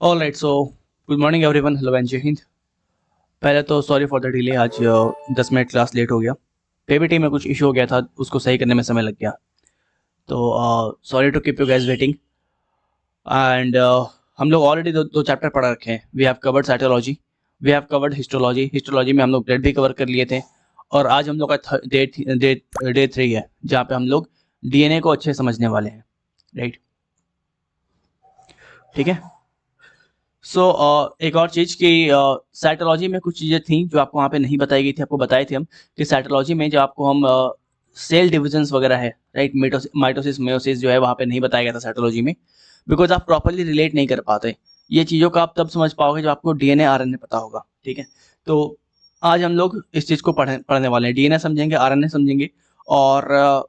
All right, so good morning everyone, hello and जय हिंद। पहले तो सॉरी फॉर द डिले, आज 10 मिनट क्लास लेट हो गया। पीपीटी में कुछ इशू हो गया था, उसको सही करने में समय लग गया। तो sorry to keep you guys waiting. And हम लोग ऑलरेडी दो चैप्टर पढ़ रखे हैं। We have covered cytology, we have covered histology. Histology में हम लोग ब्लड भी कवर कर लिए थे। और आज हम लोग का डे 3 है, जहाँ पे हम लोग डीएनए को अच्छे समझने वाले हैं। राइट, ठीक है। एक और चीज़ कि साइटोलॉजी में कुछ चीज़ें थी जो आपको वहाँ पे नहीं बताई गई थी। आपको बताए थे हम कि साइटोलॉजी में जो आपको हम सेल डिविजन्स वगैरह है, राइट, माइटोसिस मेयोसिस जो है वहाँ पे नहीं बताया गया था साइटोलॉजी में, बिकॉज आप प्रॉपरली रिलेट नहीं कर पाते। ये चीज़ों का आप तब समझ पाओगे जब आपको डीएनए आरएनए पता होगा, ठीक है। तो आज हम लोग इस चीज़ को पढ़ने वाले हैं। डीएनए समझेंगे, आरएनए समझेंगे, और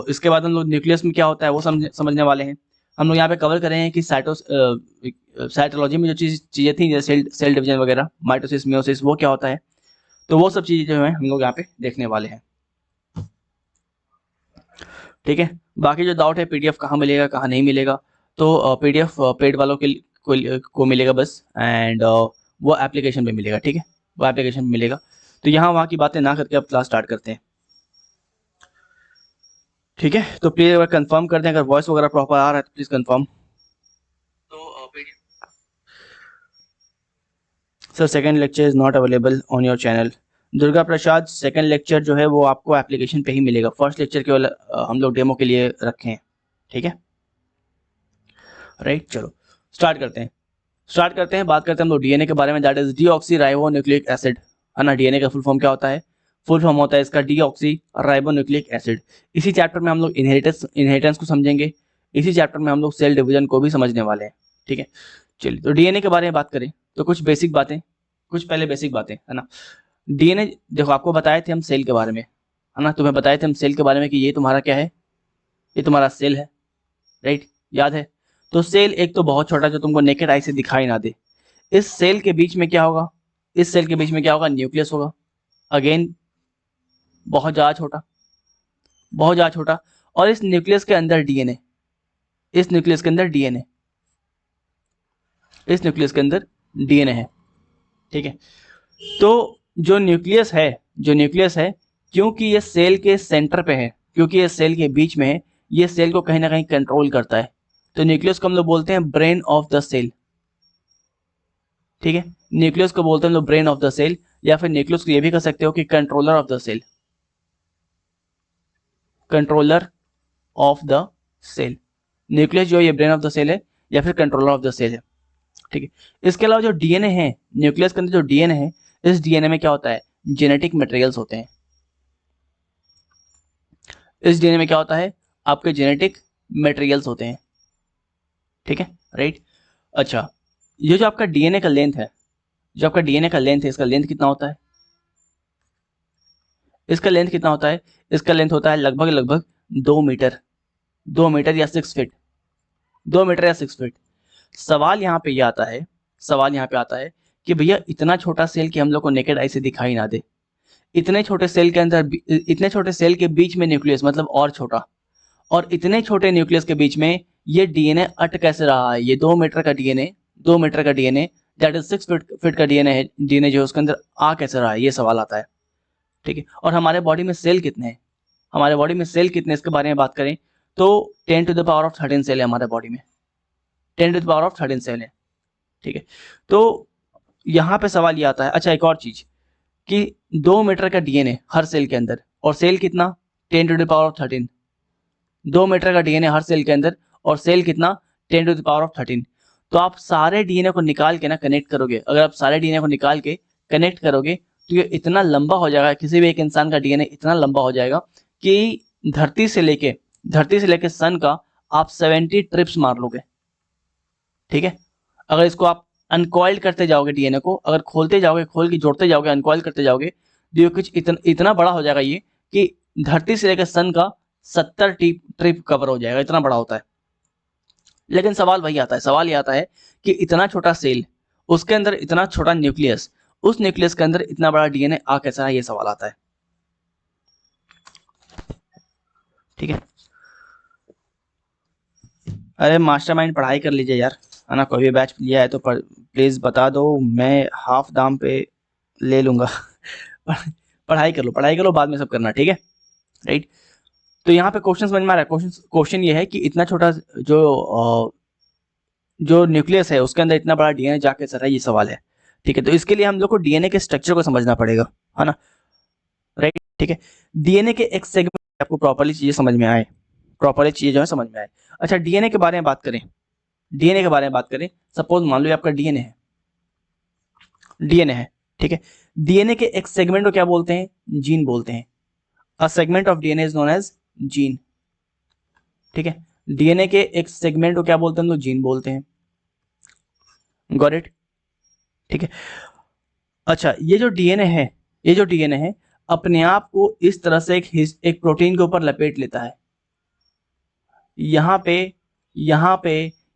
इसके बाद हम लोग न्यूक्लियस में क्या होता है वो समझने वाले हैं। हम लोग यहाँ पे कवर करें कि साइटोलॉजी में जो चीज़ें थी, जैसे सेल डिवीजन वगैरह, माइटोसिस मेयोसिस, वो क्या होता है। तो वो सब चीज़ें जो है हम लोग यहाँ पे देखने वाले हैं, ठीक है। बाकी जो डाउट है, पीडीएफ कहाँ मिलेगा कहाँ नहीं मिलेगा, तो पीडीएफ पेड वालों को मिलेगा बस, एंड वो एप्लीकेशन पे मिलेगा, ठीक है। वो एप्लीकेशन पे मिलेगा। तो यहाँ वहाँ की बातें ना करके अब क्लास स्टार्ट करते हैं, ठीक है। तो प्लीज़ अगर कंफर्म कर दें, अगर वॉइस वगैरह प्रॉपर आ रहा है तो प्लीज़ कंफर्म। तो sir, second lecture is not available on your channel. Durga Prasad, second lecture जो है वो आपको एप्लीकेशन पे ही मिलेगा। फर्स्ट लेक्चर केवल हम लोग डेमो के लिए रखे हैं, ठीक है। राइट, चलो स्टार्ट करते हैं। बात करते हैं हम लोग डीएनए के बारे में, that is deoxy ribo nucleic acid, है ना। डीएनए का फुल फॉर्म क्या होता है? फुल फॉर्म होता है इसका डीऑक्सी राइबो न्यूक्लिक एसिड। इसी चैप्टर में हम लोग इनहेरिटेंस को समझेंगे। इसी चैप्टर में हम लोग सेल डिवीजन को भी समझने वाले हैं, ठीक है। चलिए, तो डीएनए के बारे में बात करें तो कुछ बेसिक बातें, कुछ पहले बेसिक बातें, है ना। डीएनए, देखो आपको बताए थे हम सेल के बारे में, है ना। तुम्हें बताए थे हम सेल के बारे में कि ये तुम्हारा क्या है, ये तुम्हारा सेल है, राइट, याद है। तो सेल एक तो बहुत छोटा, जो तुमको नेकेड आई से दिखाई ना दे। इस सेल के बीच में क्या होगा? इस सेल के बीच में क्या होगा? न्यूक्लियस होगा। अगेन, बहुत ज़्यादा छोटा, बहुत ज़्यादा छोटा। और इस न्यूक्लियस के अंदर डीएनए, इस न्यूक्लियस के अंदर डीएनए, इस न्यूक्लियस के अंदर डीएनए है, ठीक है। तो जो न्यूक्लियस है, जो न्यूक्लियस है, क्योंकि ये सेल के सेंटर पे है, क्योंकि ये सेल के बीच में है, ये सेल को कहीं ना कहीं कंट्रोल करता है। तो न्यूक्लियस को हम लोग बोलते हैं ब्रेन ऑफ द सेल, ठीक है। न्यूक्लियस को बोलते हैं हम लोग ब्रेन ऑफ द सेल, या फिर न्यूक्लियस को ये भी कह सकते हो कि controller of the cell, controller of the cell. Nucleus जो है ये ब्रेन ऑफ द सेल है, या फिर कंट्रोलर ऑफ द सेल है, ठीक है। इसके अलावा जो डीएनए है, न्यूक्लियस के अंदर जो डीएनए है, इस डीएनए में क्या होता है? जेनेटिक मटेरियल्स होते हैं। इस डीएनए में क्या होता है? आपके जेनेटिक मटेरियल्स होते हैं, ठीक है, राइट। अच्छा, ये जो आपका डीएनए का लेंथ है, जो आपका डीएनए का लेंथ है, इसका लेंथ कितना होता है? इसका लेंथ कितना होता है? इसका लेंथ होता है लगभग लगभग 2 मीटर, 2 मीटर या 6 फीट, 2 मीटर या 6 फीट। सवाल यहाँ पे ये आता है, सवाल यहाँ पे आता है कि भैया इतना छोटा सेल कि हम लोग को नेकेड आई से दिखाई ना दे, इतने छोटे सेल के अंदर, इतने छोटे सेल के बीच में न्यूक्लियस, मतलब और छोटा, और इतने छोटे न्यूक्लियस के बीच में ये डीएनए अट कैसे रहा है? ये 2 मीटर का डीएनए, 2 मीटर का डीएनए, दैट इज 6 फीट का डीएनए है, डीएनए जो उसके अंदर आ कैसे रहा है, ये सवाल आता है, ठीक है। और हमारे बॉडी में सेल कितने हैं? हमारे बॉडी में सेल कितने, इसके बारे में बात करें तो 10⁻13 सेल है हमारे बॉडी में, 10⁻13 सेल है, ठीक है। तो यहाँ पे सवाल ये आता है, अच्छा एक और चीज, कि 2 मीटर का डीएनए हर सेल के अंदर, और सेल कितना? 10⁻13। 2 मीटर का डीएनए हर सेल के अंदर, और सेल कितना? 10⁻13। तो आप सारे डीएनए को निकाल के ना कनेक्ट करोगे, अगर आप सारे डीएनए को निकाल के कनेक्ट करोगे तो ये इतना लंबा हो जाएगा, किसी भी एक इंसान का डीएनए इतना लंबा हो जाएगा कि धरती से लेके सन का आप 70 ट्रिप्स मार लोगे, ठीक है। अगर इसको आप अनकॉइल करते जाओगे, डीएनए को अगर खोलते जाओगे, खोल के जोड़ते जाओगे, अनकॉइल करते जाओगे, तो ये कुछ इतना बड़ा हो जाएगा ये, कि धरती से लेकर सन का 70 ट्रिप कवर हो जाएगा, इतना बड़ा होता है। लेकिन सवाल वही आता है, सवाल ये आता है कि इतना छोटा सेल, उसके अंदर इतना छोटा न्यूक्लियस, उस न्यूक्लियस के अंदर इतना बड़ा डीएनए आ कैसा है, ये सवाल आता है, ठीक है। अरे मास्टरमाइंड पढ़ाई कर लीजिए यार, है ना। कोई भी बैच लिया है तो प्लीज़ बता दो, मैं हाफ दाम पे ले लूँगा। पढ़ाई कर लो, बाद में सब करना, ठीक है, राइट। तो यहाँ पे क्वेश्चन समझ में आ रहा है। क्वेश्चन ये है कि इतना छोटा जो न्यूक्लियस है उसके अंदर इतना बड़ा डीएनए जाके सर है, ये सवाल है, ठीक है। तो इसके लिए हम लोग को डीएनए के स्ट्रक्चर को समझना पड़ेगा, है ना, राइट, ठीक है। डीएनए के एक सेगमेंट आपको प्रॉपर्ली चीजें समझ में आए, प्रॉपर्ली चीजें जो है समझ में आए। अच्छा, डीएनए के बारे में बात करें, डीएनए के बारे में बात करें। सपोज मान लो ये आपका डीएनए है, डीएनए है, ठीक है। डीएनए के एक सेगमेंट को क्या बोलते हैं? जीन बोलते हैं। A segment of DNA is known as gene, ठीक है। डीएनए के एक सेगमेंट को क्या बोलते हैं? हम लोग जीन बोलते हैं। गॉट इट, ठीक है। अच्छा, ये जो डीएनए है, ये जो डीएनए है अपने आप को इस तरह से एक प्रोटीन के ऊपर लपेट लेता है। यहाँ पे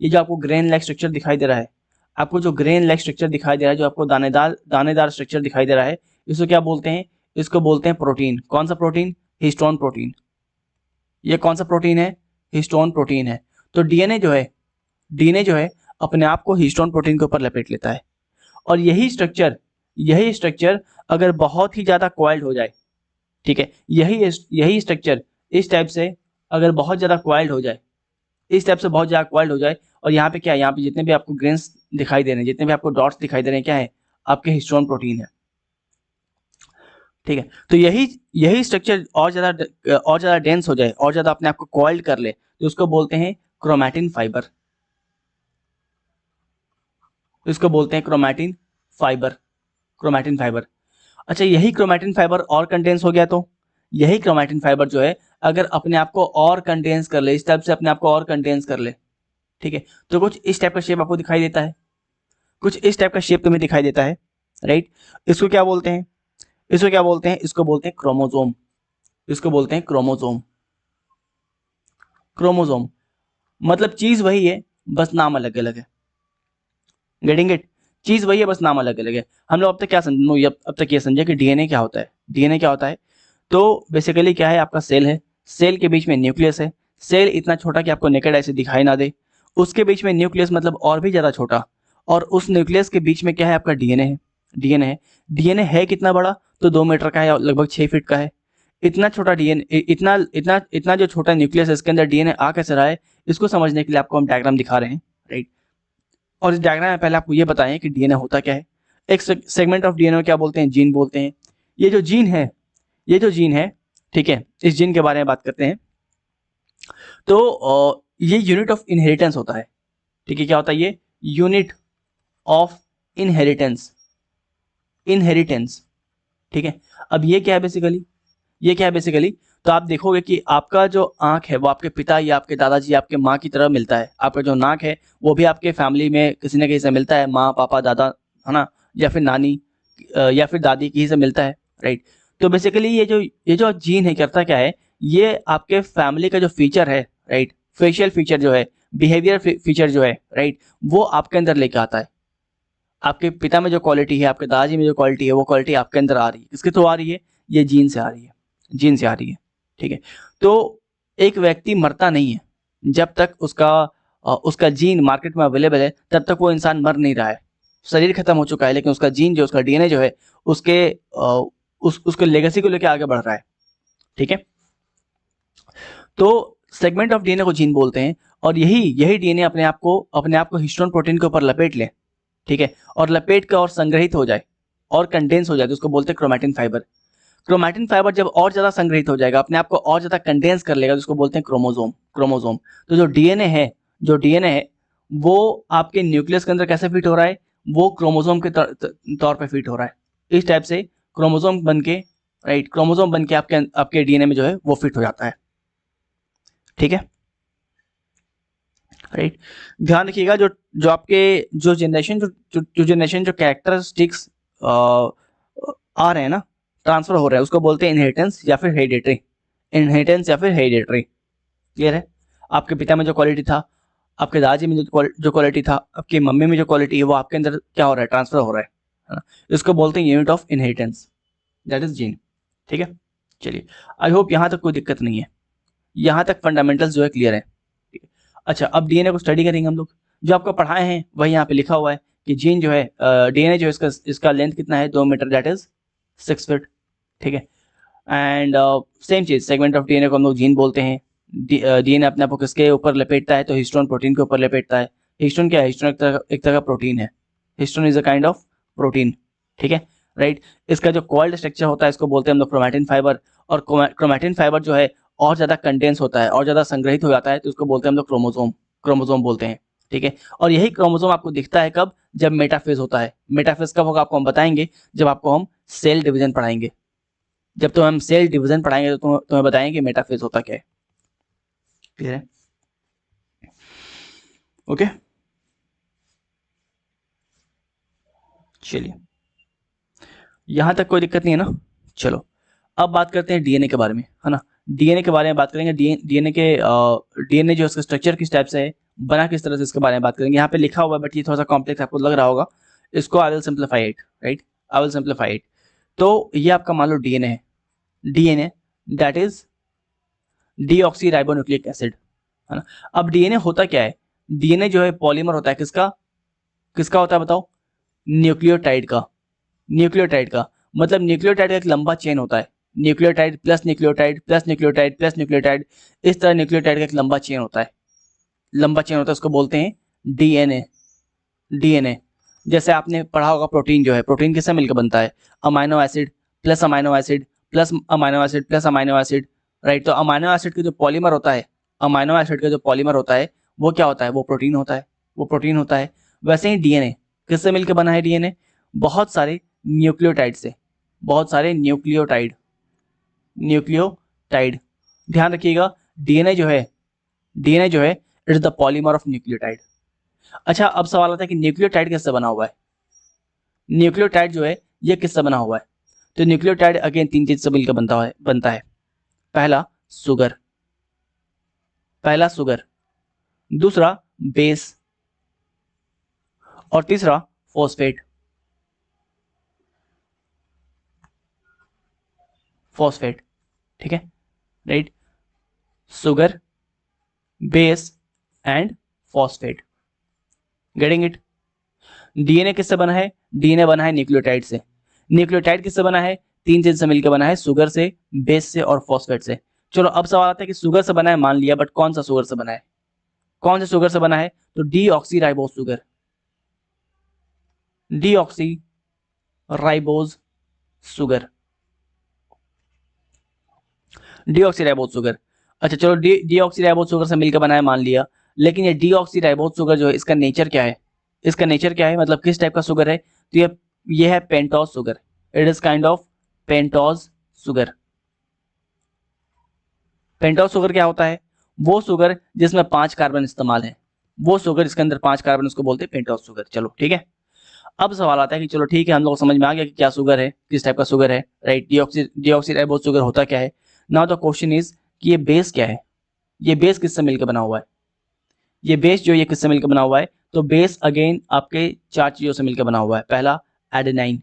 ये जो आपको ग्रेन लाइक स्ट्रक्चर दिखाई दे रहा है, आपको जो ग्रेन लाइक स्ट्रक्चर दिखाई दे रहा है, जो आपको दानेदार स्ट्रक्चर दिखाई दे रहा है, इसको क्या बोलते हैं? इसको बोलते हैं प्रोटीन। कौन सा प्रोटीन? Histone protein. ये कौन सा प्रोटीन है? हिस्टोन प्रोटीन है। तो डीएनए जो है अपने आप को हिस्टोन प्रोटीन के ऊपर लपेट लेता है। और यही स्ट्रक्चर अगर बहुत ही ज्यादा कॉइल्ड हो जाए, ठीक है, यही स्ट्रक्चर इस टाइप से अगर बहुत ज्यादा कॉइल्ड हो जाए, इस टाइप से बहुत ज्यादा कॉइल्ड हो जाए, और यहाँ पे क्या है, यहाँ पे जितने भी आपको ग्रेन्स दिखाई दे रहे हैं, जितने भी आपको डॉट्स दिखाई दे रहे हैं, क्या है? आपके हिस्टोन प्रोटीन है, ठीक है। तो यही स्ट्रक्चर और ज्यादा डेंस हो जाए, और ज्यादा अपने आप को कॉइल्ड कर ले, तो उसको बोलते हैं क्रोमैटिन फाइबर। इसको बोलते हैं क्रोमैटिन फाइबर। अच्छा, यही क्रोमैटिन फाइबर और कंडेंस हो गया, तो यही क्रोमैटिन फाइबर जो है अगर अपने आप को और कंडेंस कर ले, इस टाइप से अपने आप को और कंडेंस कर ले, ठीक है, तो कुछ इस टाइप का शेप आपको दिखाई देता है, कुछ इस टाइप का शेप तुम्हें दिखाई देता है, राइट। इसको क्या बोलते हैं? इसको बोलते हैं क्रोमोसोम। इसको बोलते हैं क्रोमोसोम। मतलब चीज वही है, बस नाम अलग अलग है। Getting it? चीज वही है, बस नाम अलग अलग है। हम लोग अब तक ये समझे कि डीएनए क्या होता है। डीएनए क्या होता है? तो बेसिकली क्या है, आपका सेल है, सेल के बीच में न्यूक्लियस है। सेल इतना छोटा कि आपको नेकेड ऐसे दिखाई ना दे, उसके बीच में न्यूक्लियस मतलब और भी ज्यादा छोटा, और उस न्यूक्लियस के बीच में क्या है? आपका डीएनए है कितना बड़ा? तो 2 मीटर का है, लगभग 6 फीट का है। इतना छोटा डीएनए, इतना जो छोटा न्यूक्लियस है, इसके अंदर डीएनए आ कैसे रहा है, इसको समझने के लिए आपको हम डायग्राम दिखा रहे हैं, राइट। और इस डायग्राम में पहले आपको ये बताएं कि डीएनए होता क्या है। एक सेगमेंट ऑफ डीएनए क्या बोलते हैं? जीन बोलते हैं। ये जो जीन है, ठीक है, इस जीन के बारे में बात करते हैं। तो ये यूनिट ऑफ इनहेरिटेंस होता है, ठीक है। क्या होता है ये? यूनिट ऑफ इनहेरिटेंस, ठीक है। अब ये क्या है बेसिकली? तो आप देखोगे कि आपका जो आंख है वो आपके पिता या आपके दादाजी, आपके माँ की तरह मिलता है। आपका जो नाक है वो भी आपके फैमिली में किसी न किसी से मिलता है, माँ, पापा, दादा, है ना, या फिर नानी या फिर दादी किसी से मिलता है, राइट। तो बेसिकली ये जो जीन है करता क्या है, ये आपके फैमिली का जो फीचर है, राइट, फेशियल फीचर जो है, बिहेवियर फीचर जो है, राइट, वो आपके अंदर लेके आता है। आपके पिता में जो क्वालिटी है, आपके दादाजी में जो क्वालिटी है, वो क्वालिटी आपके अंदर आ रही है। किसके थ्रू आ रही है? ये जीन से आ रही है, ठीक है। तो एक व्यक्ति मरता नहीं है जब तक उसका जीन मार्केट में अवेलेबल है, तब तक वो इंसान मर नहीं रहा है। शरीर खत्म हो चुका है, लेकिन उसका जीन जो, उसका डीएनए जो है, उसके लेगेसी को लेकर आगे बढ़ रहा है, ठीक है। तो सेगमेंट ऑफ डीएनए को जीन बोलते हैं, और यही डीएनए अपने आप को हिस्टोन प्रोटीन के ऊपर लपेट ले, ठीक है, और लपेट कर और संग्रहित हो जाए और कंडेंस हो जाए, तो उसको बोलते हैं क्रोमैटिन फाइबर। क्रोमैटिन फाइबर जब और ज्यादा संग्रहित हो जाएगा, अपने आप को और ज्यादा कंडेंस कर लेगा, तो उसको बोलते हैं क्रोमोसोम। तो जो डीएनए है वो आपके न्यूक्लियस के अंदर कैसे फिट हो रहा है? वो क्रोमोसोम के तौर पे फिट हो रहा है। इस टाइप से क्रोमोसोम बन के, राइट, क्रोमोसोम बन के आपके डीएनए में जो है वो फिट हो जाता है, ठीक है, राइट। ध्यान रखिएगा, जो आपके जो जनरेशन जो कैरेक्टरिस्टिक्स आ रहे हैं ना, ट्रांसफर हो रहा है, उसको बोलते हैं इनहेरिटेंस या फिर हेरिडेटरी। क्लियर है? आपके पिता में जो क्वालिटी था, आपके दादाजी में जो क्वालिटी था, आपकी मम्मी में जो क्वालिटी है, वो आपके अंदर क्या हो रहा है? ट्रांसफर हो रहा है ना। इसको बोलते हैं unit of inheritance, that is gene, ठीक है। चलिए, आई होप यहाँ तक कोई दिक्कत नहीं है, यहाँ तक फंडामेंटल्स जो है क्लियर है, ठीक है। अच्छा, अब डीएनए को स्टडी करेंगे हम लोग। जो आपको पढ़ाए हैं वही यहाँ पे लिखा हुआ है कि जीन जो है डीएनए जो है इसका लेंथ कितना है 2 मीटर, दैट इज 6 फीट, ठीक है। एंड सेम चीज सेगमेंट ऑफ डीएनए को हम लोग जीन बोलते हैं। डीएनए अपने आप को किसके ऊपर लपेटता है, तो हिस्टोन प्रोटीन के ऊपर लपेटता है। हिस्टोन क्या है, हिस्टोन एक तरह का प्रोटीन है। Histone is a kind of protein, ठीक है, राइट। इसका जो कॉइल्ड स्ट्रक्चर होता है इसको बोलते हैं हम लोग क्रोमैटिन फाइबर, और क्रोमैटिन फाइबर जो है और ज्यादा कंडेंस होता है और ज्यादा संग्रहित हो जाता है, तो उसको बोलते हैं हम लोग क्रोमोसोम, क्रोमोसोम बोलते हैं, ठीक है। और यही क्रोमोसोम आपको दिखता है कब, जब मेटाफेज होता है। मेटाफेज कब होगा आपको हम बताएंगे, जब आपको हम सेल डिवीजन पढ़ाएंगे। जब तो हम सेल डिवीजन पढ़ाएंगे तो तुम्हें बताएंगे मेटाफेज होता क्या है, क्लियर है, ओके। चलिए यहां तक कोई दिक्कत नहीं है ना। चलो अब बात करते हैं डीएनए के बारे में, है ना। डीएनए के बारे में बात करेंगे। डीएनए जो इसका स्ट्रक्चर किस टाइप से है, बना किस तरह से, इसके बारे में बात करेंगे। यहाँ पे लिखा हुआ है बट ये थोड़ा सा कॉम्प्लेक्स आपको लग रहा होगा, इसको I will simplify it, right, I will simplify it. तो ये आपका मान लो डीएनए है, DNA that is deoxyribonucleic acid, है ना। अब डीएनए होता क्या है, डीएनए जो है पॉलीमर होता है किसका, किसका होता है बताओ, न्यूक्लियोटाइड का। न्यूक्लियोटाइड का मतलब न्यूक्लियोटाइड का एक लंबा चेन होता है, nucleotide plus nucleotide plus nucleotide plus nucleotide, इस तरह न्यूक्लियोटाइड का एक लंबा चेन होता है, लंबा चेन होता है, उसको बोलते हैं डीएनए। डीएनए जैसे आपने पढ़ा होगा प्रोटीन जो है, प्रोटीन किससे मिलकर बनता है, amino acid plus amino acid plus amino acid plus amino acid, right. तो अमाइनो एसिड का जो पॉलीमर होता है, अमाइनो एसिड का जो पॉलीमर होता है वो क्या होता है, वो प्रोटीन होता है, वो प्रोटीन होता है। वैसे ही डीएनए किससे मिलकर बना है, डीएनए बहुत सारे न्यूक्लियोटाइड से, बहुत सारे न्यूक्लियोटाइड, न्यूक्लियोटाइड, ध्यान रखिएगा। डीएनए जो है, डीएनए जो है it is the polymer of nucleotide. अच्छा अब सवाल आता है कि न्यूक्लियोटाइड किससे बना हुआ है, न्यूक्लियोटाइड जो है ये किससे बना हुआ है। तो न्यूक्लियोटाइड अगेन 3 चीज से मिलकर बनता है। पहला सुगर, पहला सुगर, दूसरा बेस, और तीसरा फॉस्फेट, फॉस्फेट, ठीक है, right. Sugar, base and phosphate, getting it. DNA किससे बना है, डीएनए बना है न्यूक्लियोटाइड से। न्यूक्लियोटाइड किससे बना है, 3 चीज से मिलकर बना है, सुगर से, बेस से और फॉस्फेट से। चलो अब सवाल आता है कि सुगर से बना है मान लिया, बट कौन सा सुगर से बना है, कौन से सुगर से बना है, तो deoxyribose sugar, deoxyribose sugar, deoxyribose sugar. अच्छा चलो डीऑक्सीराइबोज सुगर से मिलकर बना है मान लिया, लेकिन ये डीऑक्सीराइबोज सुगर जो है इसका नेचर क्या है, इसका नेचर क्या है, मतलब किस टाइप का सुगर है, तो ये है pentose sugar, it is kind of pentose sugar. Pentose sugar क्या होता है, वो सुगर जिसमें 5 कार्बन इस्तेमाल है, वो सुगर इसके अंदर 5 कार्बन, उसको बोलते हैं पेंटोज सुगर। चलो ठीक है। अब सवाल आता है कि चलो ठीक है हम लोग समझ में आ गया कि क्या सुगर है, किस टाइप का सुगर है, राइट। डीऑक्सीराइबोज सुगर होता क्या है। नाउ द क्वेश्चन इज कि ये बेस क्या है, ये बेस किससे मिलकर बना हुआ है, ये बेस जो ये किससे मिलकर बना हुआ है, तो बेस अगेन आपके 4 चीजों से मिलकर बना हुआ है। पहला एडेनाइन,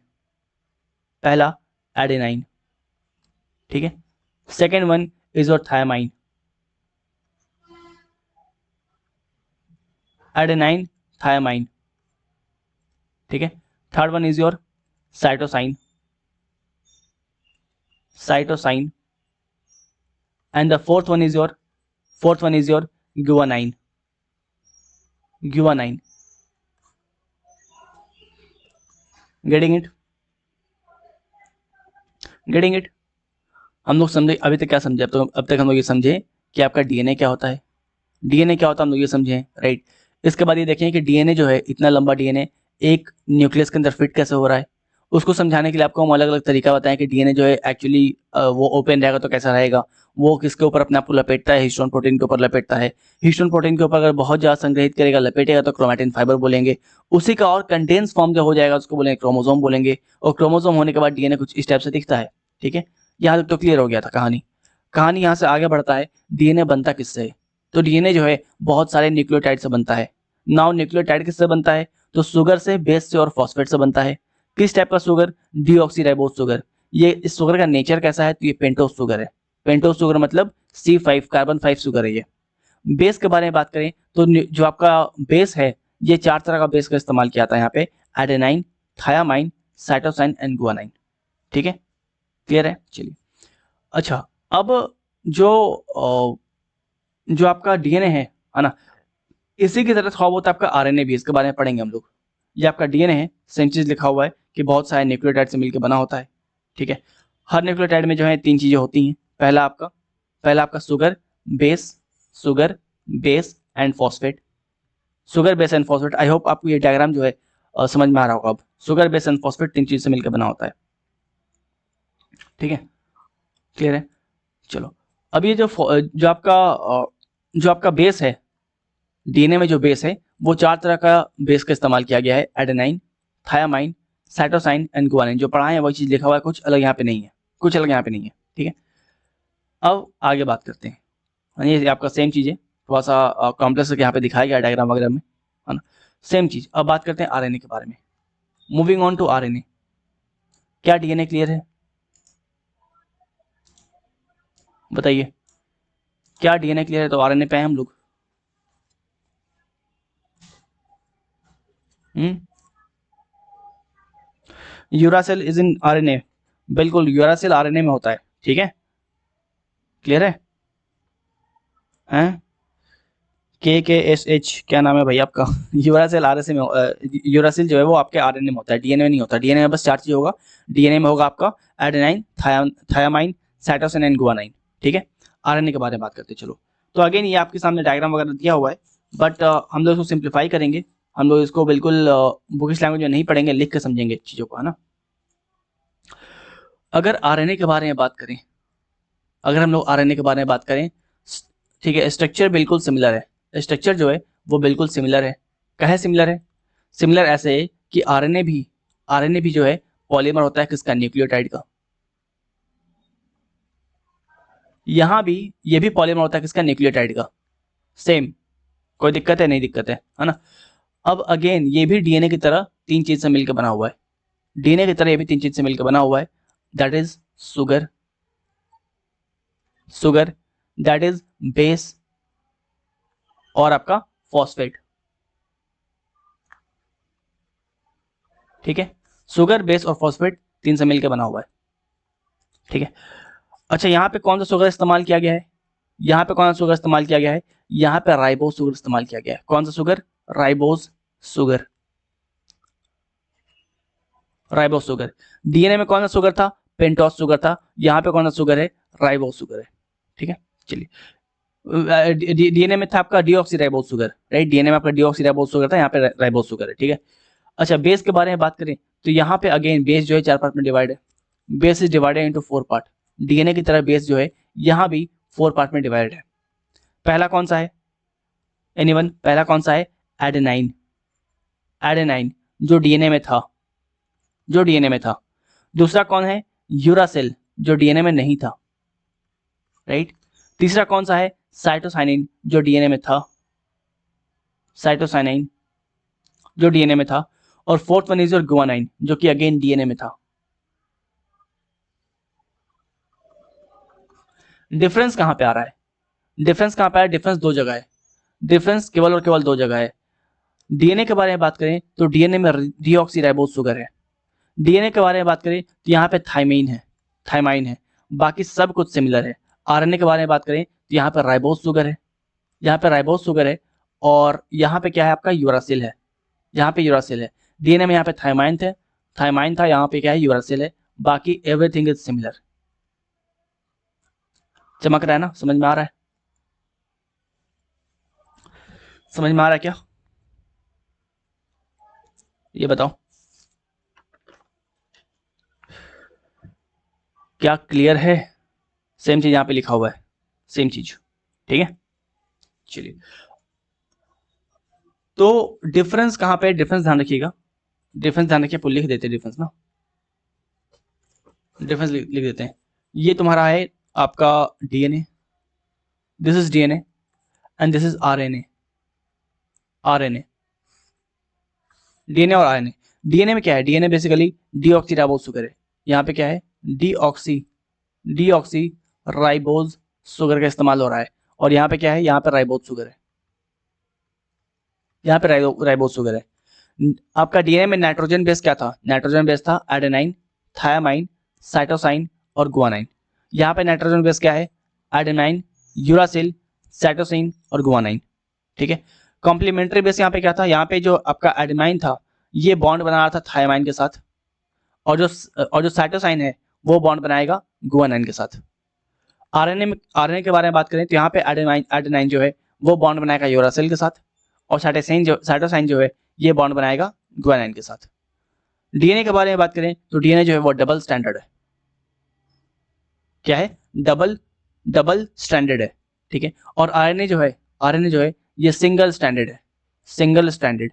पहला एडेनाइन, ठीक है। Second one is your thymine, adenine thymine, ठीक है। Third one is your cytosine, cytosine, and the fourth one is your guanine, guanine, getting it, getting it. हम लोग समझे अभी तक क्या समझे, अब तक हम लोग ये समझे कि आपका डीएनए क्या होता है, डीएनए क्या होता है हम लोग ये समझे, राइट। इसके बाद ये देखें कि डीएनए जो है इतना लंबा डीएनए एक न्यूक्लियस के अंदर फिट कैसे हो रहा है, उसको समझाने के लिए आपको हम अलग अलग तरीका बताएं कि डीएनए जो है एक्चुअली वो ओपन रहेगा तो कैसा रहेगा, वो किसके ऊपर अपने आप को लपेटता है, हिस्टोन प्रोटीन के ऊपर लपेटता है। हिस्टोन प्रोटीन के ऊपर अगर बहुत ज्यादा संग्रहित करेगा, लपेटेगा, तो क्रोमैटिन फाइबर बोलेंगे। उसी का और कंडेंस फॉर्म जो हो जाएगा उसको बोलेंगे क्रोमोसोम बोलेंगे, और क्रोमोसोम होने के बाद डीएनए कुछ इस टाइप से दिखता है, ठीक है। यहाँ तक तो क्लियर हो गया था कहानी। कहानी यहाँ से आगे बढ़ता है, डीएनए बनता किससे है, तो डीएनए जो है बहुत सारे न्यूक्लियोटाइड से बनता है। नाउ न्यूक्लियोटाइड किससे बनता है, तो सुगर से, बेस से और फॉस्फेट से बनता है। किस टाइप का सुगर, डीऑक्सीराइबोज सुगर। ये इस सुगर का नेचर कैसा है, तो ये पेंटोज सुगर है। पेंटोज सुगर मतलब C5 कार्बन 5 सुगर है ये। बेस के बारे में बात करें तो जो आपका बेस है ये 4 तरह का बेस का इस्तेमाल किया था यहाँ पे, adenine, thiamine, cytosine and guanine. ठीक है, क्लियर है? चलिए, अच्छा अब जो आपका डीएनए है ना, इसी की तरह थोड़ा बहुत आपका आरएनए भी, इसके बारे में पढ़ेंगे हम लोग। ये आपका डीएनए है, सेम चीज लिखा हुआ है कि बहुत सारे न्यूक्लियोटाइड से मिलकर बना होता है। ठीक है, हर न्यूक्लियोटाइड में जो है 3 चीजें होती हैं। पहला आपका sugar base and phosphate. Sugar base and phosphate, I hope आपको ये डायग्राम जो है समझ में आ रहा होगा। अब सुगर बेस एंड फॉस्फेट 3 चीज से मिलकर बना होता है। ठीक है, क्लियर है? चलो, अब ये जो आपका बेस है, डीएनए में जो बेस है, वो 4 तरह का बेस का इस्तेमाल किया गया है, adenine, thiamine, cytosine and guanine. जो पढ़ा है वही चीज लिखा हुआ है, कुछ अलग यहाँ पे नहीं है, कुछ अलग यहाँ पे नहीं है। ठीक है, अब आगे बात करते हैं। ये आपका सेम चीज है, थोड़ा सा कॉम्प्लेक्स यहाँ पे दिखाया गया डायग्राम वगैरह में, है ना, सेम चीज। अब बात करते हैं आरएनए के बारे में। Moving on to RNA. क्या डीएनए क्लियर है? बताइए, क्या डीएनए क्लियर है? तो आरएनए पे हैं हम लोग। Uracil is in RNA. बिल्कुल, यूरासिल आरएनए में होता है। ठीक है, क्लियर है? हैं KKSH क्या नाम है भाई आपका? यूरासिल आरएनए में, यूरासिल जो है वो आपके आरएनए में होता है, डीएनए में नहीं होता। डीएनए में बस 4 चीज होगा। डीएनए में होगा आपका adenine, thiamine, cytosine and guanine. ठीक है, आरएनए के बारे में बात करते हैं। चलो, तो अगेन ये आपके सामने डायग्राम वगैरह दिया हुआ है, बट हम लोग इसको सिंप्लीफाई करेंगे। हम लोग इसको बिल्कुल बुकिश लैंग्वेज में नहीं पढ़ेंगे, लिख के समझेंगे चीजों को, है ना। अगर आरएनए के बारे में बात करें, अगर हम लोग आरएनए के बारे में बात करें, ठीक है, स्ट्रक्चर बिल्कुल सिमिलर है। स्ट्रक्चर जो है वो बिल्कुल सिमिलर है। कहे सिमिलर है? सिमिलर ऐसे है कि आरएनए भी जो है पॉलीमर होता है किसका? न्यूक्लियोटाइड का। यहां भी ये भी पॉलीमर होता है किसका? न्यूक्लियोटाइड का। सेम, कोई दिक्कत है? नहीं दिक्कत है ना। अब अगेन ये भी डीएनए की तरह 3 चीज से मिलकर बना हुआ है। डीएनए की तरह ये भी 3 चीज से मिलकर बना हुआ है, that is sugar, that is base, और आपका फॉस्फेट। ठीक है, सुगर, बेस और फॉस्फेट 3 से मिलकर बना हुआ है। ठीक है, अच्छा यहाँ पे कौन सा शुगर इस्तेमाल किया गया है? यहाँ पे कौन सा शुगर इस्तेमाल किया गया है? यहाँ पे राइबोज शुगर इस्तेमाल किया गया है। कौन सा sugar? Ribose sugar. Ribose sugar. DNA में कौन सा शुगर था? पेंटोस शुगर था। यहाँ पे कौन सा शुगर है? राइबोज शुगर है। ठीक है, चलिए, डीएनए में था आपका डीऑक्सीराइबोज शुगर, राइट। डीएनए में आपका डीऑक्सीराइबोज शुगर था, यहाँ पे राइबोज शुगर है। ठीक है, अच्छा बेस के बारे में बात करें तो यहाँ पे अगेन बेस जो है 4 पार्ट में डिवाइड है। Base is divided into 4 part. DNA की तरह बेस जो है यहाँ भी 4 पार्ट में डिवाइड है। पहला कौन सा है? एनीवन? पहला कौन सा है? एडेनाइन। एडेनाइन जो डीएनए में था, जो डीएनए में था। दूसरा कौन है? यूरासिल, जो डीएनए में नहीं था, राइट। तीसरा कौन सा है? साइटोसाइनिन, जो डीएनए में था, साइटोसाइनिन जो डीएनए में था। और fourth one is your guanine, जो कि अगेन डीएनए में था। डिफरेंस कहां पे आ रहा है? डिफरेंस कहां पे आ रहा है? डिफरेंस 2 जगह है। डिफरेंस केवल और केवल 2 जगह है। डीएनए के बारे में बात करें तो डीएनए में डीऑक्सीराइबोज शुगर है। डीएनए के बारे में बात करें तो यहाँ पे थाइमाइन है। बाकी सब कुछ सिमिलर है। आरएनए के बारे में बात करें तो यहाँ पे राइबोज शुगर है, यहाँ पे राइबोज शुगर है, और यहाँ पे क्या है आपका? यूरासिल है। यहाँ पे यूरासिल है। डीएनए में यहाँ पे थाइमाइन था, यहाँ पे क्या है? यूरासिल है। बाकी एवरीथिंग इज सिमिलर। चमक रहा है ना? समझ में आ रहा है? समझ में आ रहा है क्या? ये बताओ, क्या क्लियर है? सेम चीज यहाँ पे लिखा हुआ है, सेम चीज। ठीक है, चलिए, तो डिफरेंस कहां पे? डिफरेंस ध्यान रखिएगा, डिफरेंस ध्यान रखिए। लिख देते हैं डिफरेंस ना, डिफरेंस लिख देते हैं। ये तुम्हारा है आपका DNA, this is DNA and this is RNA. RNA, DNA और आरएनए। डीएनए में क्या है? डीएनए बेसिकली डीऑक्सीराइबोज शुगर है। यहाँ पे क्या है? डीऑक्सी राइबोज शुगर का इस्तेमाल हो रहा है। और यहाँ पे क्या है? यहाँ पे राइबोज शुगर है। यहाँ पे राइबोस वगैरह है। आपका डीएनए में नाइट्रोजन बेस क्या था? नाइट्रोजन बेस था एडेनाइन, थायामाइन, साइटोसाइन और गुआनाइन। यहाँ पे नाइट्रोजन बेस क्या है? एडेनाइन, यूरासिल, साइटोसिन और गुआनाइन। ठीक है। कॉम्प्लीमेंट्री बेस यहाँ पे क्या था? यहाँ पे जो आपका एडेनाइन था ये बॉन्ड बना रहा था थायामाइन के साथ, और जो साइटोसाइन है वो बॉन्ड बनाएगा गुआनाइन के साथ। आरएनए के बारे में बात करें तो यहाँ पे एडेनाइन जो है वो बॉन्ड बनाएगा यूरासिल के साथ, और साइटोसाइन जो है ये बॉन्ड बनाएगा गुआनाइन के साथ। डीएनए के बारे में बात करें तो डीएनए जो है वो डबल स्टैंडर्ड है। क्या है? डबल स्टैंडर्ड है। ठीक है। और आरएनए जो है ये सिंगल स्टैंडर्ड है। Single standard.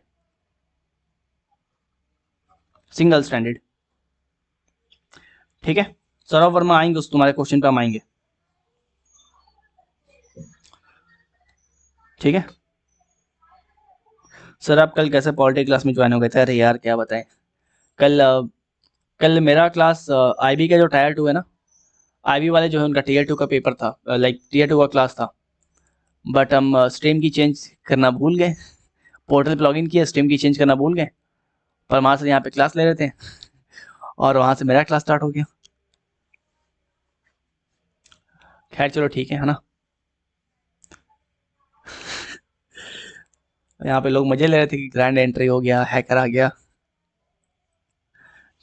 ठीक है। सौरभ वर्मा आएंगे उस तुम्हारे क्वेश्चन पे हम आएंगे। ठीक है। सर आप कल कैसे पॉलिटिक्स क्लास में ज्वाइन हो गए थे? अरे यार क्या बताएं, कल मेरा क्लास आईबी का जो टायर 2 है ना, आईबी वाले जो है उनका टीयर 2 का पेपर था, लाइक टीयर 2 का क्लास था, बट हम स्ट्रीम की चेंज करना भूल गए। पोर्टल पे लॉगिन किया, स्ट्रीम की चेंज करना भूल गए। परमार सर यहाँ पे क्लास ले रहे थे और वहाँ से मेरा क्लास स्टार्ट हो गया। खैर चलो ठीक है ना। यहाँ पे लोग मजे ले रहे थे कि ग्रैंड एंट्री हो गया, हैकर आ गया।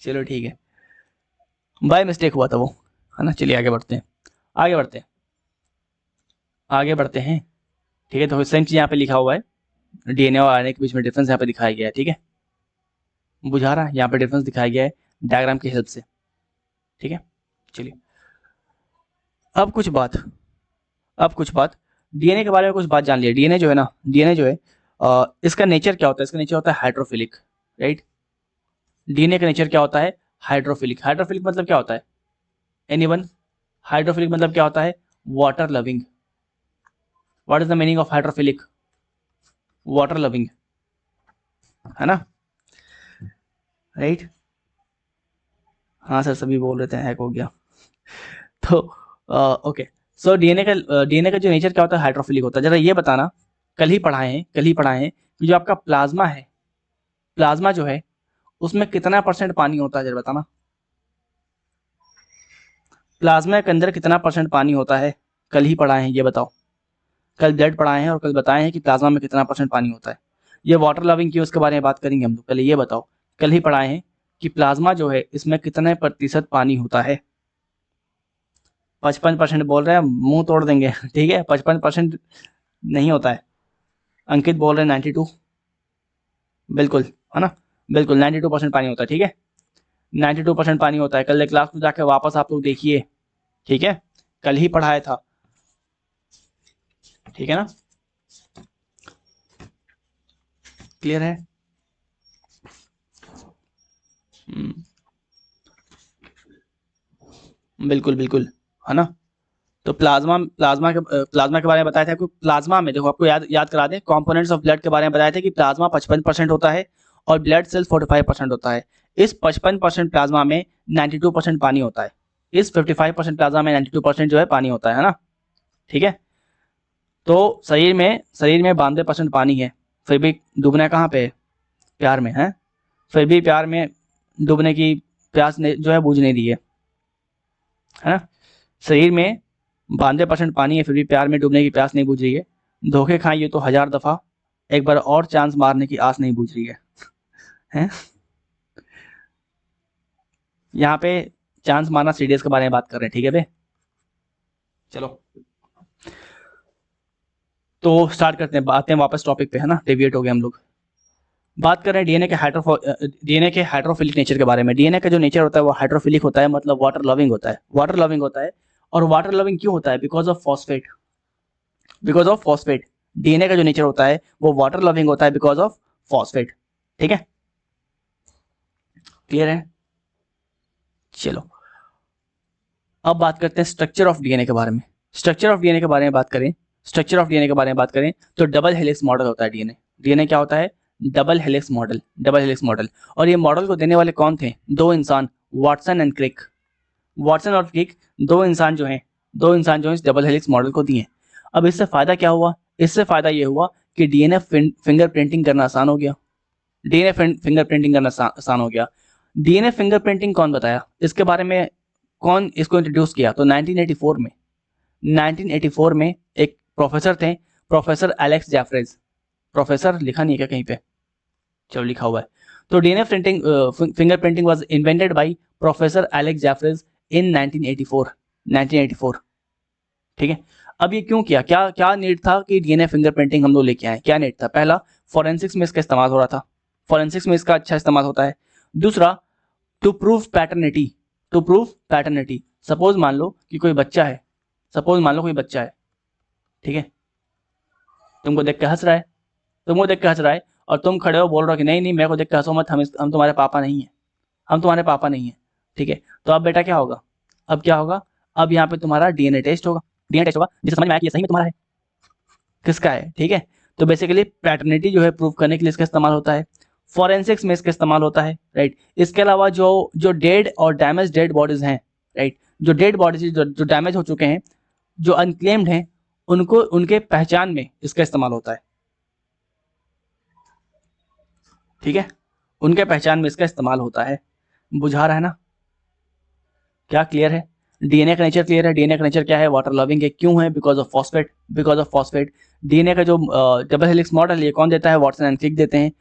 चलो ठीक है, बाय मिस्टेक हुआ था वो, है ना। चलिए आगे बढ़ते हैं। ठीक है। तो सेम चीज यहाँ पे लिखा हुआ है, डीएनए और आरएनए के बीच में डिफरेंस यहाँ पे दिखाया गया है। ठीक है, बुझा रहा है? यहाँ पे डिफरेंस दिखाया गया है डायग्राम की हेल्प से। ठीक है। चलिए अब कुछ बात डीएनए के बारे में कुछ बात जान लिया। डीएनए जो है इसका नेचर क्या होता है? इसका नेचर होता है हाइड्रोफिलिक, राइट। डीएनए का नेचर क्या होता है? हाइड्रोफिलिक। हाइड्रोफिलिक मतलब क्या होता है? एनीवन? हाइड्रोफिलिक मतलब क्या होता है? Water loving. What is the meaning of hydrophilic? Water loving, है ना, राइट। हाँ सर सभी बोल रहे थे हैक हो गया। तो ओके, सो डीएनए का जो नेचर क्या होता है? हाइड्रोफिलिक होता है। जरा ये बताना, कल ही पढ़ाए हैं कि जो आपका प्लाज्मा है, प्लाज्मा जो है उसमें कितना % पानी होता है? जरा बताना, प्लाज्मा के अंदर कितना % पानी होता है? कल ही पढ़ाए हैं, ये बताओ। कल ब्लड पढ़ाए हैं और कल बताए हैं कि प्लाज्मा में कितना % पानी होता है। ये वाटर लविंग की उसके बारे में बात करेंगे हम लोग। पहले ये बताओ, कल ही पढ़ाए हैं कि प्लाज्मा जो है इसमें कितने % पानी होता है? 55% बोल रहे हैं, मुंह तोड़ देंगे। ठीक है, 55% नहीं होता है। अंकित बोल रहे हैं 92, बिल्कुल, है ना, बिल्कुल 92% पानी होता है। ठीक है, 92% पानी होता है। कल क्लास में जाकर वापस आप लोग देखिए। ठीक है, कल ही पढ़ाया था। ठीक है ना, क्लियर है? बिल्कुल बिल्कुल, है ना। तो प्लाज्मा के बारे में बताया था आपको। प्लाज्मा में देखो, आपको याद करा दें, कंपोनेंट्स ऑफ ब्लड के बारे में बताया था कि प्लाज्मा 55% होता है और ब्लड सेल 45% होता है। इस 55% प्लाज्मा में 92% पानी होता है। इस 55% प्लाज्मा में 92% जो है पानी होता है ना। ठीक है, तो शरीर में 92% पानी है, फिर भी डूबना कहाँ पे है? प्यार में है। फिर भी प्यार में डूबने की प्यास जो है बुझ नहीं रही है ना। शरीर में 92% पानी है, फिर भी प्यार में डूबने की प्यास नहीं बुझ रही है। धोखे खाइए तो 1000 दफा, एक बार और चांस मारने की आस नहीं बुझ रही है? यहाँ पे चांस मारना सीरियस के बारे में बात कर रहे हैं। ठीक है बे, चलो तो स्टार्ट करते हैं, आते हैं वापस टॉपिक पे, है ना, डेविएट हो गए हम लोग। बात कर रहे हैं डीएनए के हाइड्रोफिलिक नेचर के बारे में। डीएनए का जो नेचर होता है वो हाइड्रोफिलिक होता है, मतलब वाटर लविंग होता है। और वाटर लविंग क्यों होता है? Because of phosphate. डीएनए का जो नेचर होता है वो वाटर लविंग होता है बिकॉज ऑफ फॉस्फेट। ठीक है, क्लियर है? चलो अब बात करते हैं स्ट्रक्चर ऑफ डीएनए के बारे में। स्ट्रक्चर ऑफ डीएनए के बारे में बात करें तो डबल हेलिक्स मॉडल होता है डीएनए क्या होता है? Double helix model. और ये मॉडल को देने वाले कौन थे? दो इंसान, वाटसन एंड क्रिक। वाटसन और क्रिक दो इंसान जो हैं इस डबल हेलिक्स मॉडल को दिए। अब इससे फायदा क्या हुआ? इससे फायदा ये हुआ कि डीएनए फिंगरप्रिंटिंग करना आसान हो गया। डीएनए फिंगरप्रिंटिंग करना आसान हो गया। डीएनए फिंगरप्रिंटिंग कौन बताया, इसके बारे में कौन इसको इंट्रोड्यूस किया? तो 1984 में एक प्रोफेसर थे, प्रोफेसर एलेक्स जेफरीज। प्रोफेसर लिखा नहीं है क्या कहीं पे? चलो लिखा हुआ है। तो DNA fingerprinting was invented by professor Alex Jeffreys in 1984। ठीक है। अब ये क्यों किया, क्या क्या नीड था कि डीएनए फिंगरप्रिंटिंग हम लोग लेके आए? क्या नीड था? पहला, फॉरेंसिक्स में इसका इस्तेमाल हो रहा था, फॉरेंसिक्स में इसका अच्छा इस्तेमाल होता है। दूसरा, टू प्रूव पैटर्निटी। सपोज मान लो कि कोई बच्चा है, ठीक है, तुमको देख के हंस रहा है, और तुम खड़े हो बोल रहे हो कि नहीं नहीं मेरे को देख के हंसो मत, हम तुम्हारे पापा नहीं है, ठीक है। तो अब बेटा क्या होगा, अब यहाँ पे तुम्हारा डीएनए टेस्ट होगा, जिससे समझ में आया कि ये सही में तुम्हारा है, किसका है, ठीक है। तो बेसिकली पैटर्निटी जो है प्रूव करने के लिए इसका इस्तेमाल होता है, फॉरेंसिक्स में इसका इस्तेमाल होता है, राइट। इसके अलावा जो डेड और डैमेज डेड बॉडीज हैं, राइट, जो डेड बॉडीज जो डैमेज हो चुके हैं, जो अनक्लेम्ड हैं, उनको उनके पहचान में इसका इस्तेमाल होता है, ठीक है, उनके पहचान में इसका इस्तेमाल होता है। बुझा रहा है ना? क्या क्लियर है? डीएनए का नेचर क्लियर है। डीएनए का नेचर क्या है? वाटर लविंग है। क्यों है? Because of phosphate. डीएनए का जो डबल हेलिक्स मॉडल ये कौन देता है? वाटसन एंड क्रिक देते हैं।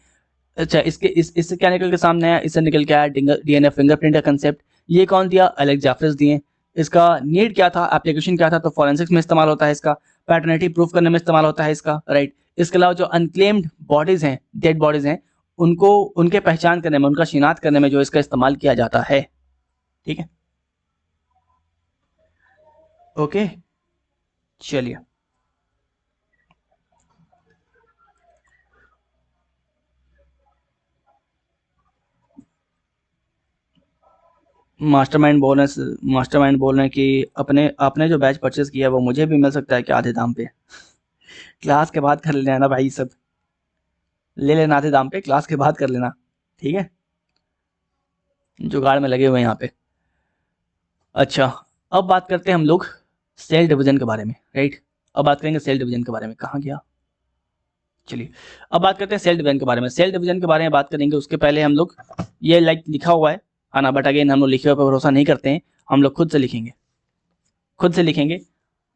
अच्छा, इससे क्या निकल के सामने आया? इससे निकल के आया डीएनए फिंगरप्रिंट का कंसेप्ट। ये कौन दिया? एलेक्स जेफरीज दिए। इसका नीड क्या था, एप्लीकेशन क्या था? तो फॉरेंसिक्स में इस्तेमाल होता है इसका, पैटर्निटी प्रूफ करने में इस्तेमाल होता है इसका, राइट। इसके अलावा जो अनक्लेम्ड बॉडीज हैं, डेड बॉडीज हैं, उनको उनके पहचान करने में, उनका शिनाख्त करने में जो इसका इस्तेमाल किया जाता है, ठीक है। ओके, चलिए। मास्टरमाइंड बोल रहे हैं कि अपने आपने जो बैच परचेज किया है वो मुझे भी मिल सकता है कि आधे दाम पे? क्लास के बाद कर लेना ना भाई, सब ले लेना आधे दाम पे, क्लास के बाद कर लेना, ठीक है। जुगाड़ में लगे हुए हैं यहाँ पे। अच्छा, अब बात करते हैं हम लोग सेल डिवीजन के बारे में, राइट। अब बात करेंगे सेल डिवीजन के बारे में। कहाँ गया? चलिए, अब बात करते हैं सेल डिवीजन के बारे में। सेल डिवीजन के बारे में बात करेंगे उसके पहले हम लोग, ये लाइक लिखा हुआ है ना, बट अगेन हम लोग लिखे हुए पर भरोसा नहीं करते हैं, हम लोग खुद से लिखेंगे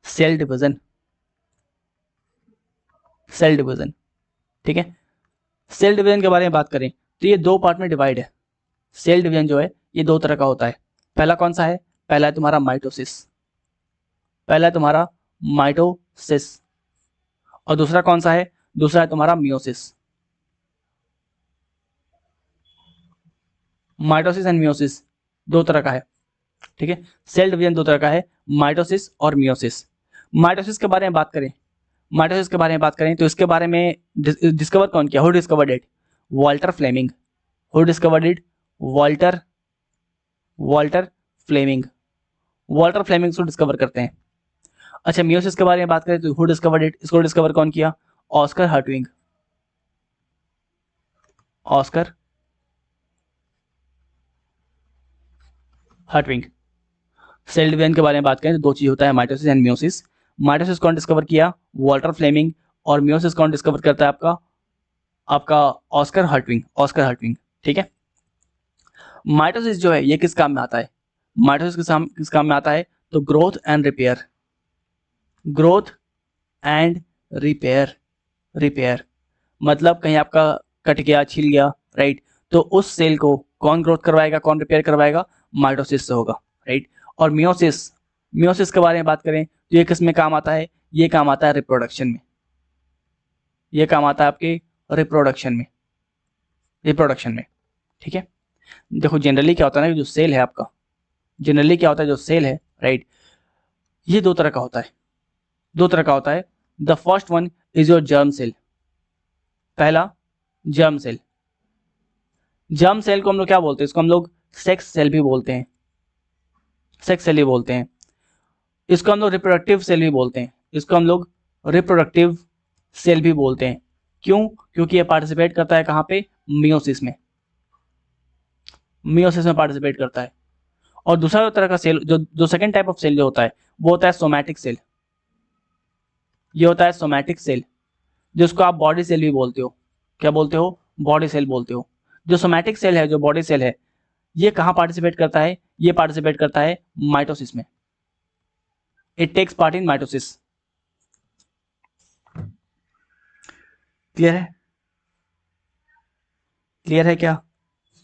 सेल डिवीजन, ठीक है। सेल डिवीजन के बारे में बात करें तो ये दो पार्ट में डिवाइड है। सेल डिवीजन जो है ये दो तरह का होता है। पहला कौन सा है? पहला है तुम्हारा माइटोसिस, और दूसरा कौन सा है? दूसरा है तुम्हारा मियोसिस। माइटोसिस एंड मियोसिस दो तरह का है, ठीक है। सेल डिवीजन दो तरह का है, माइटोसिस और मियोसिस। माइटोसिस के बारे में बात करें तो इसके बारे में डिस्कवर कौन किया? Who discovered it? Walter Fleming. Who discovered it? Walter Fleming इसको डिस्कवर करते हैं। अच्छा, मियोसिस के बारे में बात करें तो हु डिस्कवर्ड इट? इसको डिस्कवर कौन किया? ऑस्कर हर्टविग। सेल डिवीजन के बारे में बात करें तो दो चीज होता है, माइटोसिस एंड मियोसिस। माइटोसिस कौन डिस्कवर किया? Walter Fleming. और मियोसिस कौन डिस्कवर करता है? आपका ऑस्कर हर्टविग, ठीक है। माइटोसिस जो है ये किस काम में आता है? माइटोसिस किस काम में आता है? तो ग्रोथ एंड रिपेयर, मतलब कहीं आपका कट गया, छिल गया, राइट, तो उस सेल को कौन ग्रोथ करवाएगा, कौन रिपेयर करवाएगा? माइटोसिस से होगा, राइट। और मियोसिस के बारे में बात करें तो ये किस में काम आता है? ये काम आता है रिप्रोडक्शन में, आपके रिप्रोडक्शन में, ठीक है। देखो जनरली क्या होता है ना, जो सेल है आपका, राइट, ये दो तरह का होता है। The first one is your germ cell. पहला जर्म सेल को हम लोग क्या बोलते हैं? इसको हम लोग सेक्स सेल भी बोलते हैं, इसको हम लोग रिप्रोडक्टिव सेल भी बोलते हैं, क्यों? क्योंकि ये पार्टिसिपेट करता है कहाँ पे? मियोसिस में पार्टिसिपेट करता है। और दूसरा तरह का सेल, जो सेकंड टाइप ऑफ सेल जो होता है वो होता है सोमैटिक सेल। ये होता है सोमैटिक सेल, जिसको आप बॉडी सेल भी बोलते हो। क्या बोलते हो? बॉडी सेल बोलते हो। जो सोमैटिक सेल है, जो बॉडी सेल है, ये कहाँ पार्टिसिपेट करता है? ये पार्टिसिपेट करता है माइटोसिस में। It takes part in mitosis. Clear है? क्लियर है क्या?